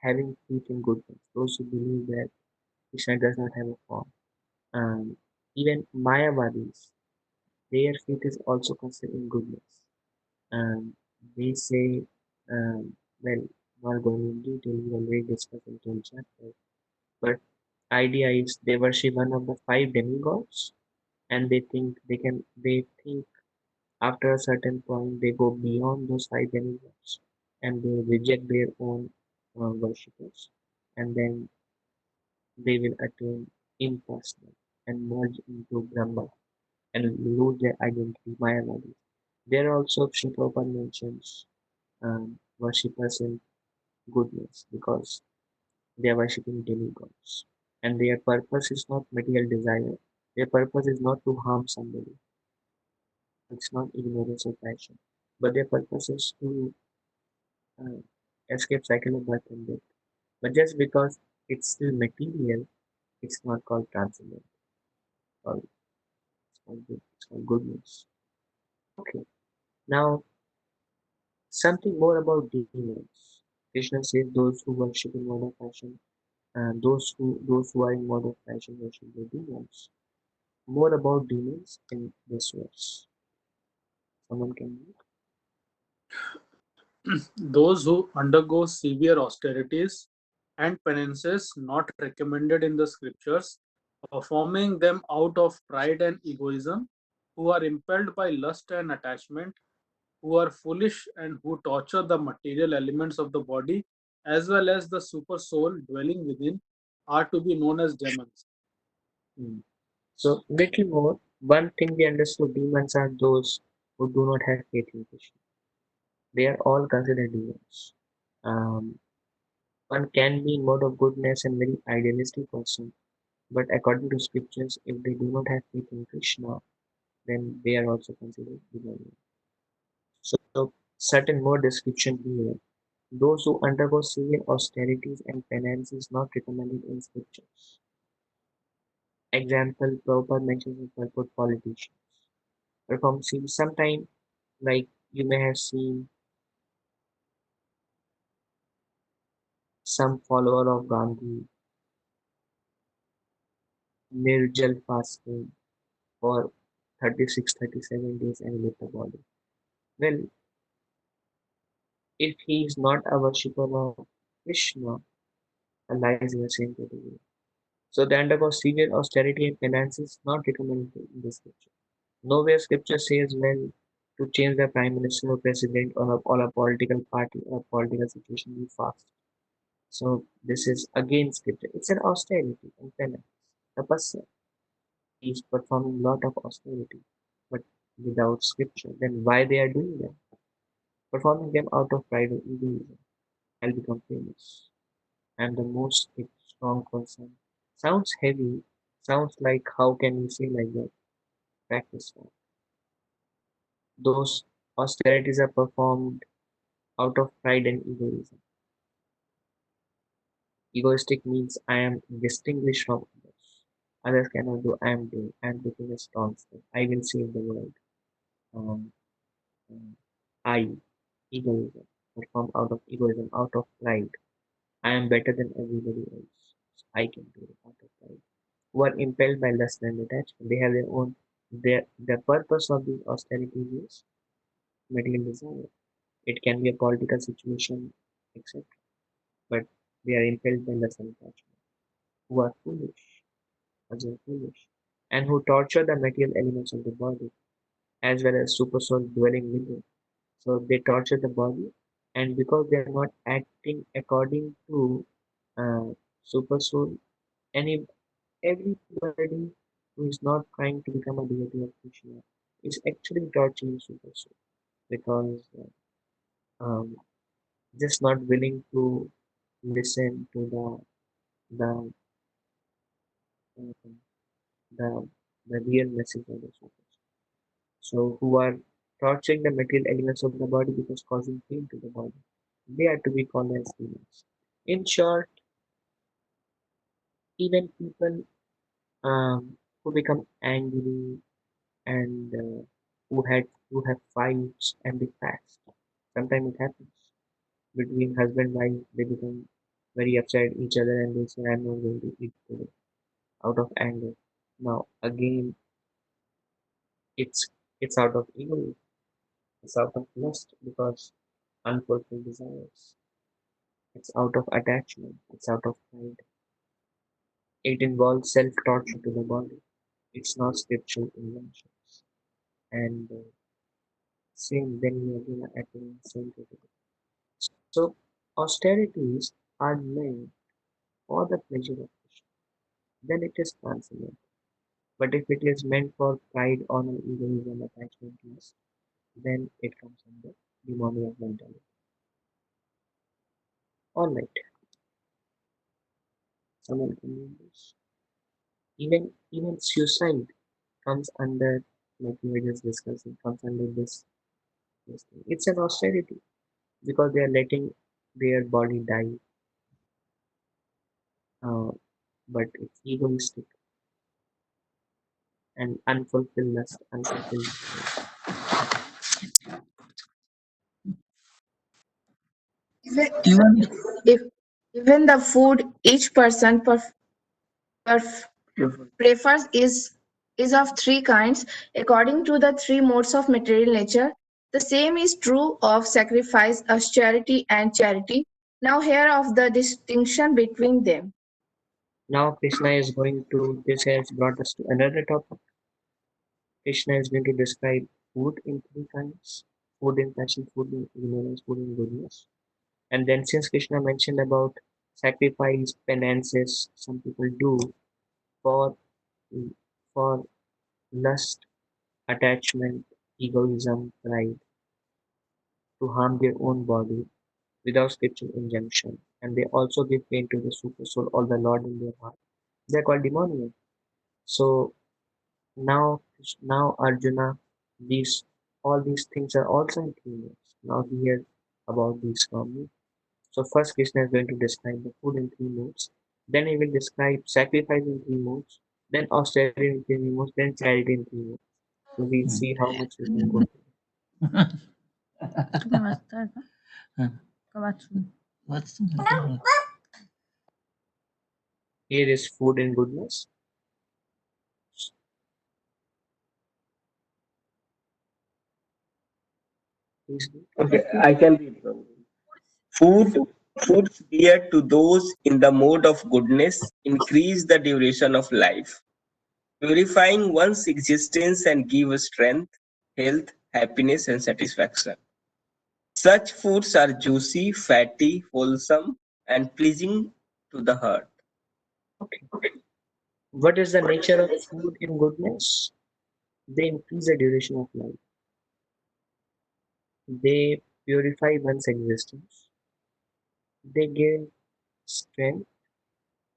having faith in goodness. Those who believe that Krishna does not have a form. Um, even Mayavadis, their faith is also considered in goodness. They say, well, not going in detail, we already discussed in 10th chapter, but idea is they worship one of the five demigods, and they think after a certain point they go beyond those five demigods, and they reject their own worshippers, and then they will attain impersonal and merge into Brahma and lose their identity Mayavadi. There also Sri Prabhupada mentions worshippers in goodness because they are worshipping demigods. And their purpose is not material desire. Their purpose is not to harm somebody. It's not ignorance or passion. But their purpose is to uh, escape cycle of birth and death. But just because it's still material, it's not called transcendent. It's called goodness. Okay. Now something more about demons. Krishna says those who worship in mode of passion, and those who are in mode of passion worship the demons. More about demons in this verse. Someone can read? Those who undergo severe austerities and penances not recommended in the scriptures, performing them out of pride and egoism, who are impelled by lust and attachment, who are foolish and who torture the material elements of the body as well as the super soul dwelling within, are to be known as demons. Hmm. So little more. One thing we understood: demons are those who do not have faith in Krishna. They are all considered demons. Um, one can be in mode of goodness and very idealistic person, but according to scriptures, if they do not have faith in Krishna, then they are also considered demons. So certain more description here. Those who undergo severe austerities and penances not recommended in scriptures. Example, Prabhupada mentions in purport politicians. Perform see sometime like you may have seen some follower of Gandhi Nirjal fasting for 36-37 days and lift the body. Well, if he is not a worshipper of Krishna, Allah is in the same category. So they undergo severe austerity and penances not recommended in the scripture. Nowhere scripture says when to change the prime minister or president or a political party or political situation you fast. So this is against scripture. It's an austerity and penance. Tapasya is performing lot of austerity, but without scripture. Then why they are doing them? Performing them out of pride or egoism. I'll become famous. I'm the most strong person. Sounds heavy. Sounds like how can we say like that? Practice that. Those austerities are performed out of pride and egoism. Egoistic means I am distinguished from others. Others cannot do. I am doing. I am taking a strong step. I will save the world. Um, um, I egoism. Perform out of egoism, out of pride. I am better than everybody else. So I can do it out of pride. Who are impelled by lust and attachment. They have their own. The purpose of these austerities is material desire. It can be a political situation, etc. But they are impelled by lust and attachment. Who are foolish, as in foolish, and who torture the material elements of the body, as well as super soul dwelling within. So they torture the body, and because they are not acting according to super soul, any everybody who is not trying to become a devotee of Krishna is actually torturing super soul because um, just not willing to listen to the um, the the real message of the super soul. So who are torturing the material elements of the body because causing pain to the body. They are to be called as demons. In short, even people who become angry and who have fights and they fast. Sometimes it happens between husband and wife. They become very upset at each other and they say, "I'm not going to eat today," out of anger. Now again, it's it's out of ego. It's out of lust because unfulfilled desires. It's out of attachment. It's out of pride. It involves self-torture to the body. It's not scriptural inventions. And same, then we again are attaining same category. So austerities are meant for the pleasure of Krishna. Then it is transcendental. But if it is meant for pride, honor, egoism, attachment, lust, then it comes under demoniac mentality. Alright, someone can read this. Even suicide comes under, like we were just discussing, comes under this thing. It's an austerity because they are letting their body die, uh, but it's egoistic and unfulfilled lust, unfulfilled desires. Even Even if even the food each person perf- prefers is of three kinds according to the three modes of material nature. The same is true of sacrifice, austerity, and charity. Now here of the distinction between them. Now Krishna is going to, this has brought us to another topic. Krishna is going to describe food in three kinds. Food in passion, food in ignorance, food in goodness. And then since Krishna mentioned about sacrifice, penances, some people do for for lust, attachment, egoism, pride, to harm their own body without scriptural injunction. And they also give pain to the super soul or the Lord in their heart. They are called demoniac. So now Arjuna, these all these things are also included. Now hear about these from me. So first Krishna is going to describe the food in three modes. Then he will describe sacrifice in three modes. Then austerity in three modes. Then charity in three modes. So we'll see how much we can go through. Here is food in goodness. Please read. Okay, I can read from here. Food, foods dear to those in the mode of goodness increase the duration of life, purifying one's existence and give us strength, health, happiness, and satisfaction. Such foods are juicy, fatty, wholesome, and pleasing to the heart. Okay. What is the nature of food in goodness? They increase the duration of life. They purify one's existence. They give strength,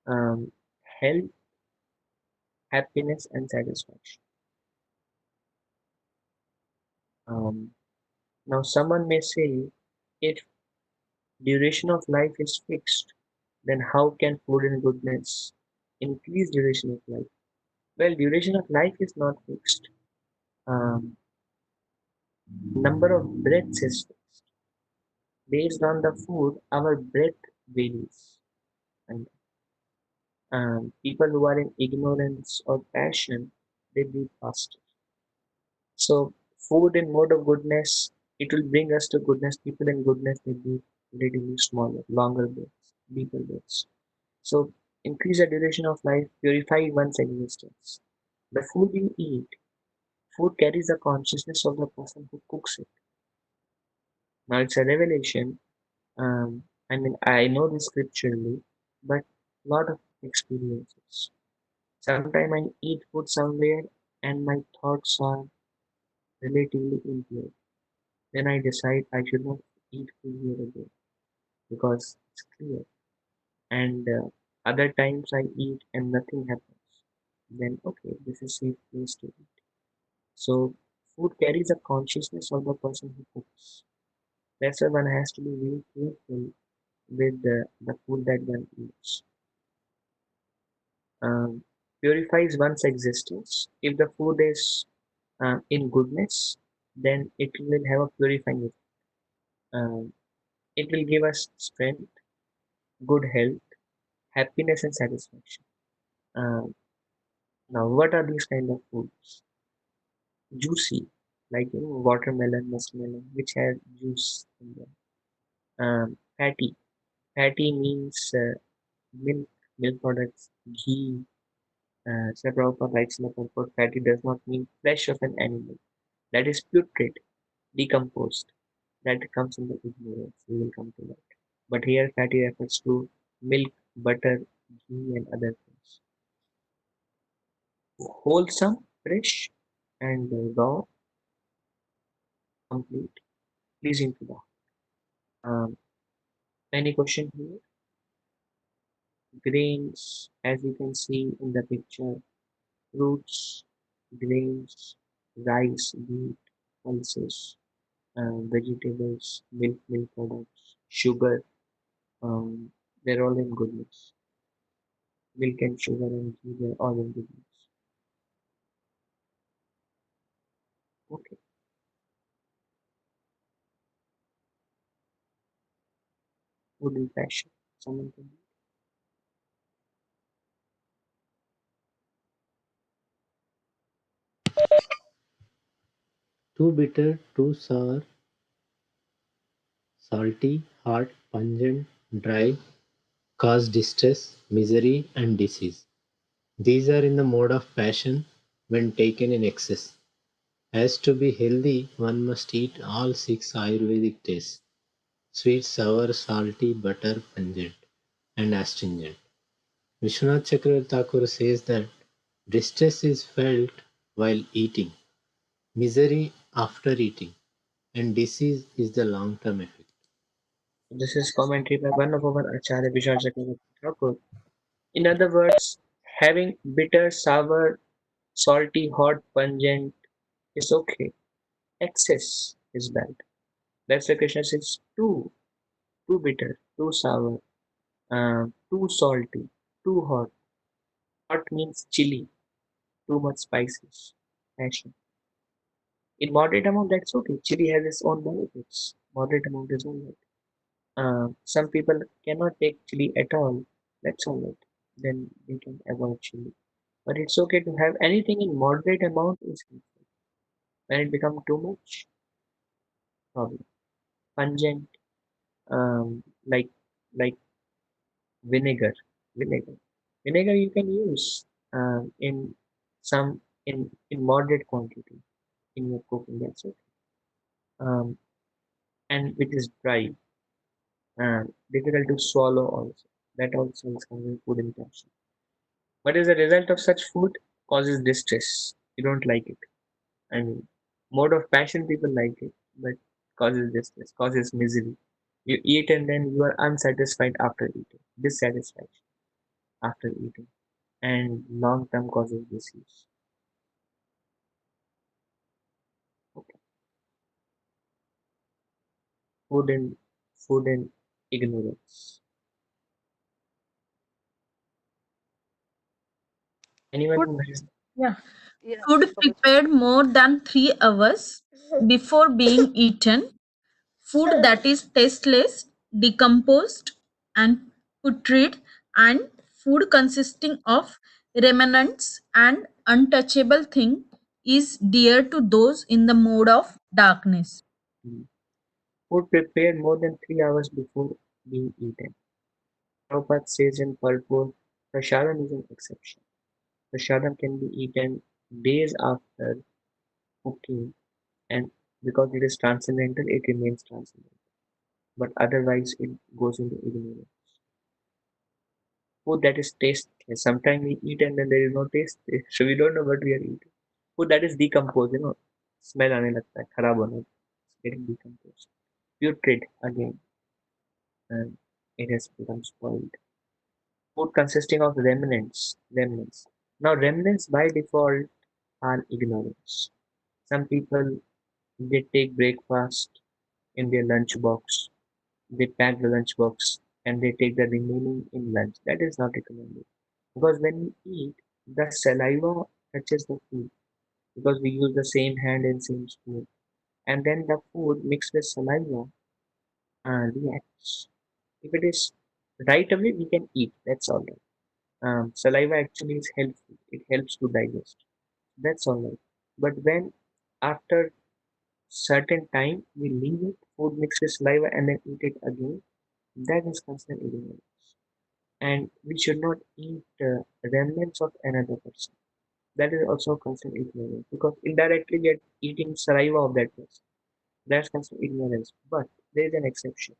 um, health, happiness, and satisfaction. Um, Now, someone may say, if duration of life is fixed, then how can food and goodness increase duration of life? Well, duration of life is not fixed. Um, Number of breaths is fixed. Based on the food, our breath varies. And people who are in ignorance or passion, they breathe faster. So, food in mode of goodness, it will bring us to goodness. People in goodness, they breathe relatively smaller, longer breaths, deeper breaths. So, increase the duration of life, purify one's existence. The food you eat, food carries the consciousness of the person who cooks it. Now, it's a revelation. I mean, I know this scripturally, but lot of experiences. Sometimes I eat food somewhere and my thoughts are relatively impure. Then I decide I should not eat food here again because it's clear. And other times I eat and nothing happens. Then okay, this is safe place to eat. So food carries a consciousness of the person who cooks. That's why one has to be very careful with the food that one eats. Um, Purifies one's existence. If the food is in goodness, then it will have a purifying effect. Um, it will give us strength, good health, happiness, and satisfaction. Um, Now, what are these kind of foods? Juicy, like watermelon, muskmelon, which has juice in them. Fatty, fatty means milk, milk products, ghee. Sir Prabhupada writes in the purport, fatty does not mean flesh of an animal. That is putrid, decomposed. That comes in the ignorance. We will come to that. But here, fatty refers to milk, butter, ghee, and other things. Wholesome, fresh, and raw, complete, pleasing to the heart. Any question here? Grains, as you can see in the picture, fruits, grains, rice, wheat, pulses, vegetables, milk products, sugar, um, they're all in goodness. Milk and sugar and ghee, they're all in goodness. Okay, food and passion. Someone can. Too bitter, too sour, salty, hot, pungent, dry, cause distress, misery, and disease. These are in the mode of passion when taken in excess. As to be healthy, one must eat all six Ayurvedic tastes: sweet, sour, salty, butter, pungent, and astringent. Vishwanath Chakravarti Thakur says that distress is felt while eating, misery after eating, and disease is the long term effect. This is commentary by one of our Acharya Vishal Chakravarti Thakur. In other words, having bitter, sour, salty, hot, pungent is okay. Excess is bad. That's why Krishna says too bitter. too sour, too salty, too hot. Hot means chili, too much spices, passion. In moderate amount, that's okay. Chili has its own benefits. Moderate amount is all right. Some people cannot take chili at all. That's all right. Then they can avoid chili. But it's okay to have anything in moderate amount is helpful. When it becomes too much, problem. Pungent, like vinegar. Vinegar. Vinegar you can use in some in moderate quantity in your cooking. That's okay. Um, and which is dry and difficult to swallow also. That also is having food interaction. But as a result of such food causes distress. You don't like it. I mean, mode of passion people like it, but causes distress, causes misery. You eat and then you are unsatisfied after eating, dissatisfaction after eating, and long term causes disease. Okay. Food and food and ignorance. Anyone Food, who has yeah. Food prepared more than 3 hours before being eaten. Food that is tasteless, decomposed, and putrid, and food consisting of remnants and untouchable thing is dear to those in the mode of darkness. food prepared more than 3 hours before being eaten. Prabhupada says in purport, Prasadam is an exception. Prasadam can be eaten days after cooking, and because it is transcendental, it remains transcendental. But otherwise, it goes into ignorance. Food that is tasteless. Sometimes we eat and then there is no taste, so we don't know what we are eating. Food that is decomposed, smell आने लगता है, खराब होने लगता है. It's getting decomposed. Putrid again, and it has become spoiled. Food consisting of remnants. Now remnants by default are ignorance. Some people they take breakfast in their lunch box. They pack the lunch box and they take the remaining in lunch. That is not recommended. Because when we eat, the saliva touches the food because we use the same hand and same spoon. And then the food mixed with saliva reacts. If it is right away, we can eat. That's all right. Saliva actually is helpful. It helps to digest. That's all right. But when after certain time we leave it, food mixed with saliva and then eat it again, that is considered ignorance. And we should not eat remnants of another person. That is also considered ignorance because indirectly we are eating saliva of that person. That's considered ignorance. But there is an exception.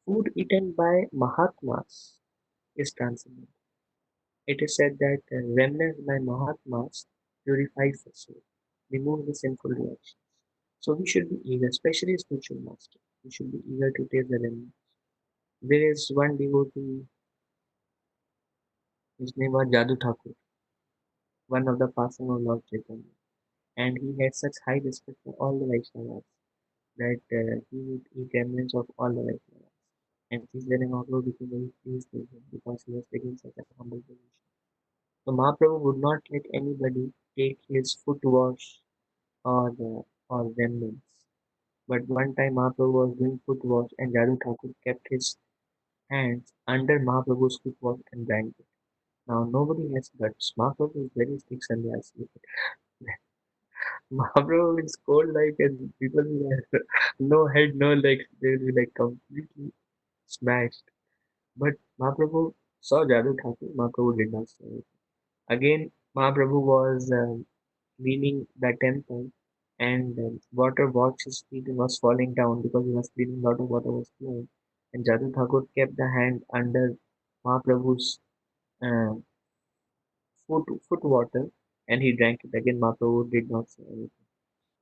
Food eaten by Mahatmas is transcendental. It is said that remnants by Mahatmas purifies the soul, remove the sinful reactions. So we should be eager, especially spiritual master. We should be eager to taste the remnants. There is one devotee, his name was Jadu Thakur, one of the passing of Lord Chaitanya. And he had such high respect for all the Vaishnavas that he would eat remnants of all the Vaishnavas. And Sri Mahaprabhu became very pleased with him because he was taking such a humble position. So Mahaprabhu would not let anybody take his foot wash or remnants. But one time Mahaprabhu was doing foot wash and Jadu Thakur kept his hands under Mahaprabhu's foot wash and drank it. Now nobody has guts. Mahaprabhu is very strict sannyasi. Mahaprabhu will scold like and people will have no head, no legs. They will be like completely smashed. But Mahaprabhu saw Jadu Thakur. Mahaprabhu did not say it. Again, Mahaprabhu was cleaning the temple and water washed his feet and was falling down because he was cleaning, lot of water was flowing. And Jadu Thakur kept the hand under Mahaprabhu's uh, foot water and he drank it. Again, Mahaprabhu did not say anything.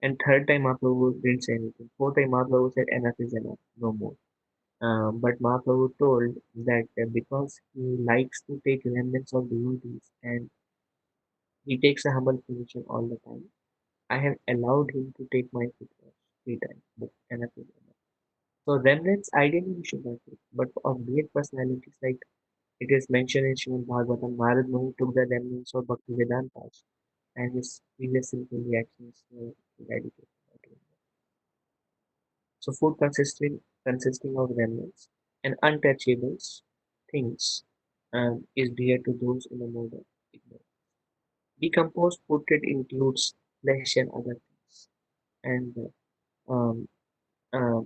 And third time Mahaprabhu didn't say anything. Fourth time Mahaprabhu said enough is enough, no more. But Mahaprabhu told that because he likes to take remnants of devotees and he takes a humble position all the time, I have allowed him to take my foot wash 3 times. But enough is enough. So remnants ideally we should not take, but of great personalities like it is mentioned in Srimad Bhagavatam, Narad Muni took the remnants of Bhaktivedanta and his previous sinful reactions were eradicated. So food consisting of remnants and untouchables things is dear to those in a mode of ignorance. Decomposed food includes flesh and other things, and um, uh,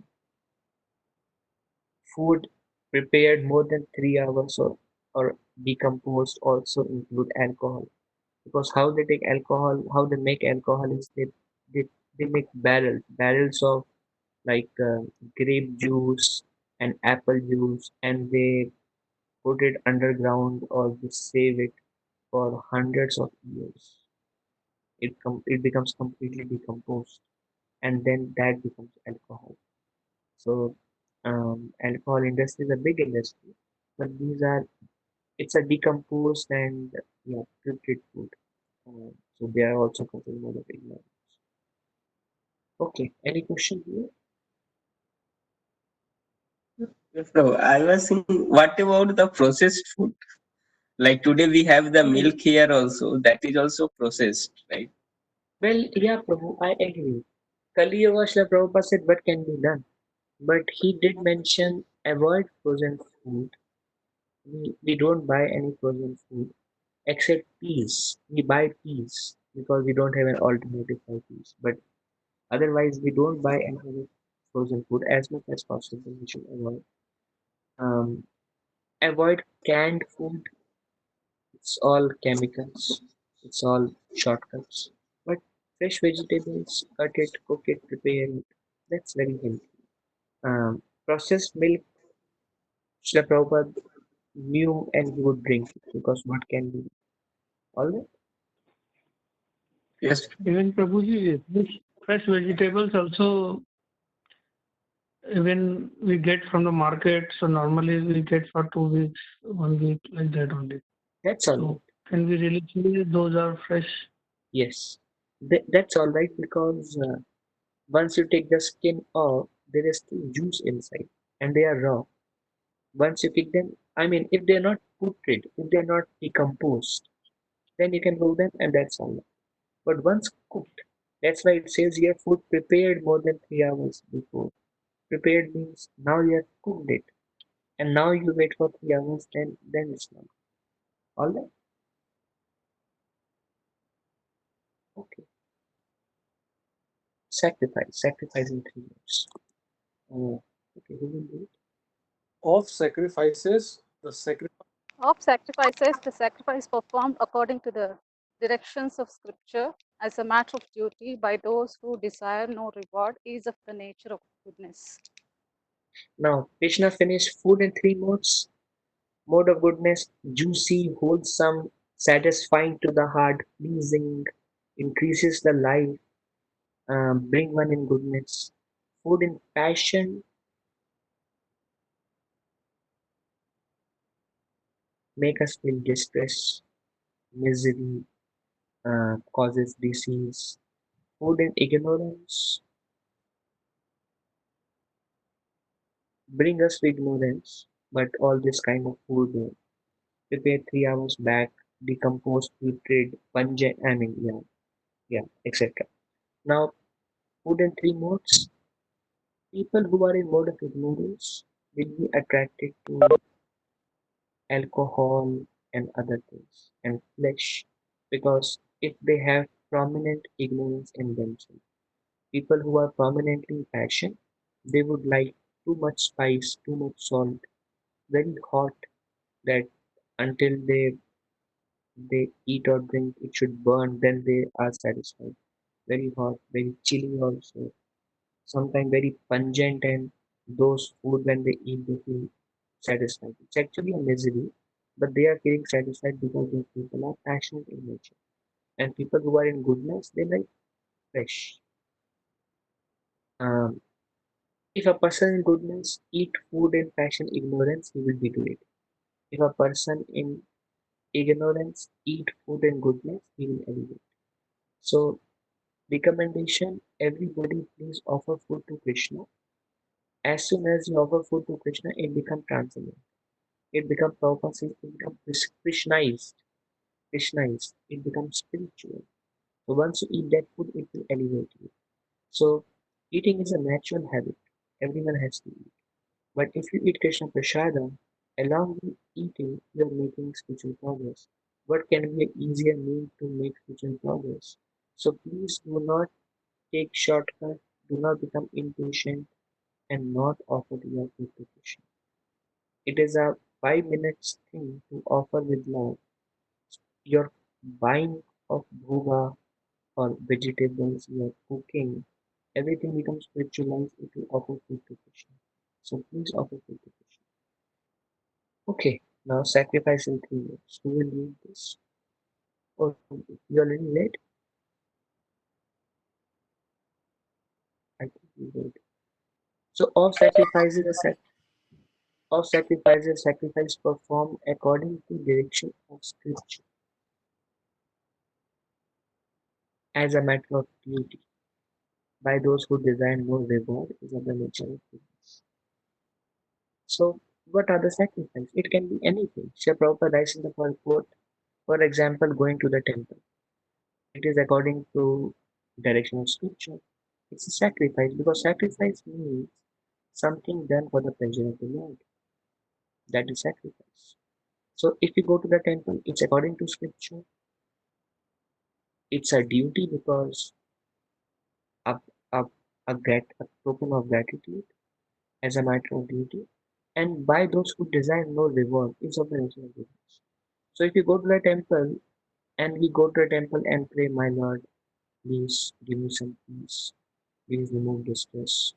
food prepared more than 3 hours or decomposed also include alcohol because how they take alcohol, how they make alcohol is they, they make barrels of like grape juice and apple juice and they put it underground or they save it for hundreds of years. It becomes completely decomposed and then that becomes alcohol. So alcohol industry is a big industry, but these are it's a decomposed and yeah putrid food. So they are also considered one of ignorance. Okay, any question here? Yes, no, I was saying, what about the processed food? Like today we have the Well, milk here also, that is also processed, right? well, yeah, Prabhu, I agree. Kali Yoga Srila Prabhupada said what can be done, but he did mention avoid frozen food. We don't buy any frozen food except peas. We buy peas because we don't have an alternative for peas. But otherwise, we don't buy any other frozen food as much as possible. We should avoid. Um, avoid canned food. It's all chemicals. It's all shortcuts. But fresh vegetables, cut it, cook it, prepare it. That's very healthy. Processed milk, Srila Prabhupada knew and he would drink it because what can be all that? Yes. Even Prabhuji, this fresh vegetables also even we get from the market. So normally we get for 2 weeks, 1 week, like that only. That's all right. So can we really say those are fresh? Yes, that's all right because once you take the skin off, there is still juice inside and they are raw. Once you pick them, I mean, if they're not putrid, if they're not decomposed, then you can cook them and that's all right. But once cooked, that's why it says here food prepared more than 3 hours before. Prepared means now you have cooked it and now you wait for 3 hours, then it's not. All right? Okay. Sacrifice in 3 years. Okay, who will do it? Of sacrifices, the sacrifice Of sacrifices, the sacrifice performed according to the directions of Scripture as a matter of duty by those who desire no reward is of the nature of goodness. Now, Krishna finished food in three modes. Mode of goodness, juicy, wholesome, satisfying to the heart, pleasing, increases the life, bring one in goodness. Food in passion, make us feel distress, misery, causes disease. Food in ignorance, bring us to ignorance, but all this kind of food prepared 3 hours back, decomposed, putrid, pungent, I mean, etc. Now, food in three modes. People who are in mode of ignorance will be attracted to alcohol and other things and flesh because if they have prominent ignorance in themselves. People who are prominently passion, they would like too much spice, too much salt, very hot that until they eat or drink it should burn, then they are satisfied. Very hot, very chilly also. Sometimes very pungent and those food when they eat they feel satisfied. It's actually a misery, but they are feeling satisfied because those people are passionate in nature. And people who are in goodness, they like fresh. Um, if a person in goodness eat food in passion ignorance, he will be great. If a person in ignorance eat food in goodness, he will elevate. So recommendation: everybody please offer food to Krishna As soon as you offer food to Krishna, it becomes transcendent. It becomes Prabhupada says, it becomes Krishnized. Krishnized. It becomes spiritual. So once you eat that food, it will elevate you. So eating is a natural habit. Everyone has to eat. But if you eat Krishna Prasada, along with eating, you are making spiritual progress. What can be an easier means to make spiritual progress? So please do not take shortcut, do not become impatient, and not offer your food to Krishna. It is a 5 minutes thing to offer with love. Your buying of bhoga or vegetables you are cooking, everything becomes spiritualized if you offer food to Krishna. So please offer food to Krishna. Okay, now sacrifice in 3 minutes. Who will lead this? Oh, you already late? I think you will. So sacrifice performed according to direction of scripture as a matter of duty by those who desire no reward is of the nature of goodness. So what are the sacrifices? It can be anything. Sri Prabhupada writes in the purport, for example, going to the temple. It is according to direction of scripture. It's a sacrifice because sacrifice means something done for the pleasure of the Lord. That is sacrifice. So if you go to the temple, it's according to scripture. It's a duty because a, a, a token of gratitude as a matter of duty. And by those who desire no reward is of the nature of goodness. So if you go to the temple and we go to a temple and pray, my Lord, please give me some peace. Please remove distress.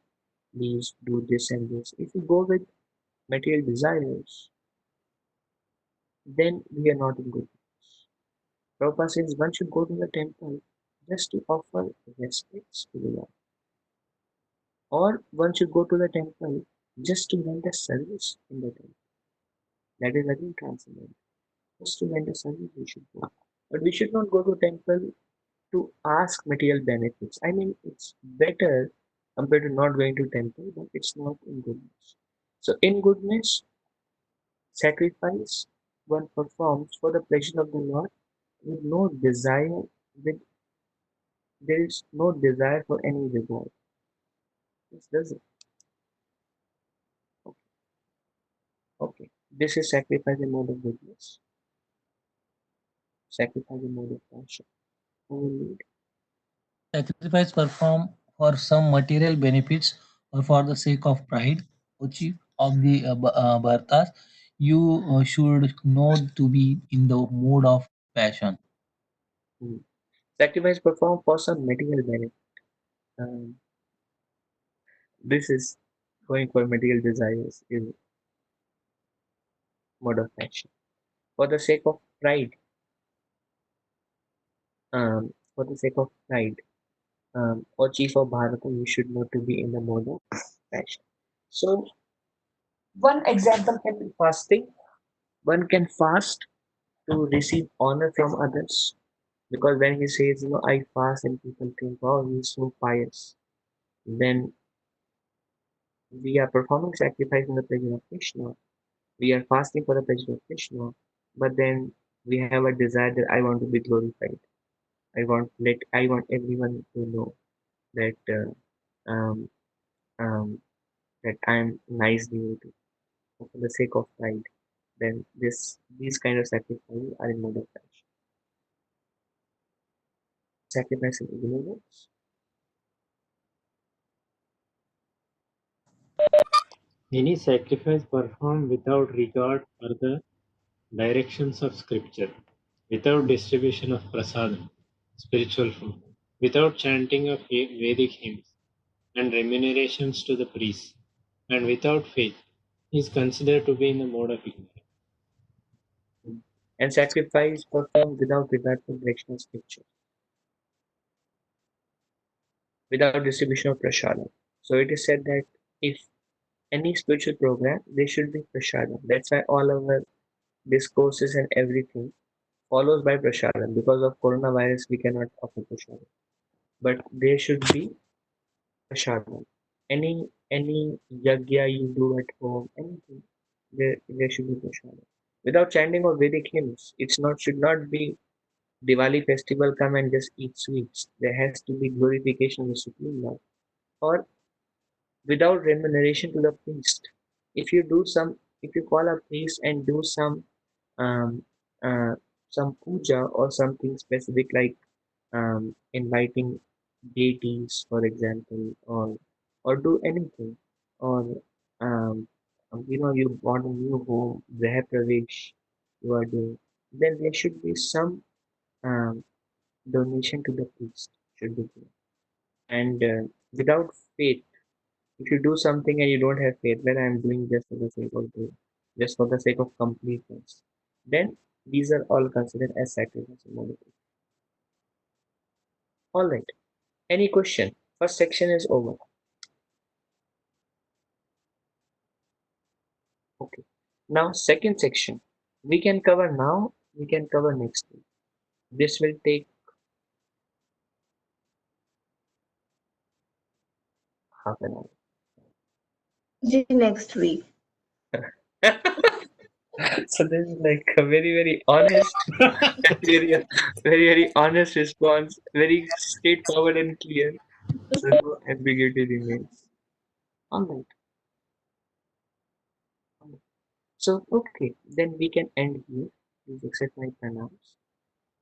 Please do this and this. If we go with material desires, then we are not in good place. Prabhupada says one should go to the temple just to offer respects to the Lord. Or one should go to the temple just to render service in the temple. That is again transcendental. Just to render service we should go. But we should not go to temple to ask material benefits. I mean, it's better compared to not going to temple, but it's not in goodness. So in goodness, sacrifice one performs for the pleasure of the Lord with no desire, with there is no desire for any reward. This does it. Okay. Okay. This is sacrifice in mode of goodness. Sacrifice in mode of passion. Who will lead? Sacrifice performed for some material benefits or for the sake of pride or chief of the bhartas, you should know to be in the mood of passion. Hmm. Sacrifice performed for some material benefit. Um, this is going for material desires is mode of passion. For the sake of pride, for the sake of pride, or chief of Bharata, you should know to be in the mode of passion. So one example can be fasting. One can fast to receive honor from others. Because when he says, I fast and people think, oh, he's so pious, then we are performing sacrifice in the pleasure of Krishna. We are fasting for the pleasure of Krishna, but then we have a desire that I want to be glorified. I want everyone to know that um, um, that I'm nice devotee. For the sake of pride, then these kind of sacrifices are in mode of passion. Sacrifice in ignorance. Any sacrifice performed without regard for the directions of scripture, without distribution of prasadam, spiritual food, without chanting of Vedic hymns and remunerations to the priests, and without faith, is considered to be in the mode of ignorance. And sacrifice performed without regard for direction of scripture, without distribution of prasadam. So it is said that if any spiritual program, there should be prasadam. That's why all our discourses and everything follows by prasadam. Because of coronavirus, we cannot offer prasadam. But there should be prasadam. Any any yagya you do at home, anything, there should be prasada. Without chanting or Vedic hymns, it's not should not be Diwali festival come and just eat sweets. There has to be glorification of the Supreme Lord. Or without remuneration to the priest. If you do some, if you call a priest and do um, uh, some puja or something specific like inviting deities, for example, or do anything, or you want a new home, Graha Pravesh, you are doing, then there should be some um, donation to the priest should be there. And without faith, if you do something and you don't have faith, then I'm doing just for the sake of doing, just for the sake of completeness, then these are all considered as sacrifice and modification. All right. Any question? First section is over. Okay. Now second section. We can cover now. We can cover next week. This will take half an hour. Next week. So this is like a very honest, very honest response. Very straightforward and clear. So no ambiguity remains. All right. So okay, then we can end here. Please accept my pronouns.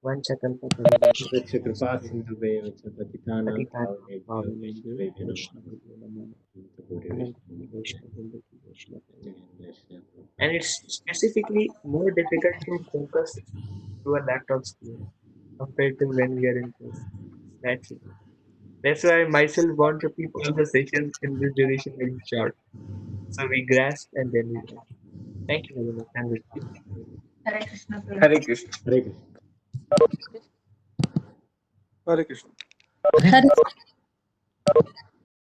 Vanchakalpa Tarubhasya Vach kripa sindhu vach patitanam Patitana pavnebhyo Pavanebhyo vaishnavebhyo namaha. Vaishnavibhyo Namo Guru Anantani Vaishnavibhyo Vaishnavibhyo. Vaishnava. And it's specifically more difficult to focus to a laptop screen compared to when we are in person. That's it. That's why I myself want to keep all the sessions in this duration very short. So we grasp and then we go. Thank you very much. And we Hare Krishna. Hare Krishna. Hare Krishna. Hare Krishna. Hare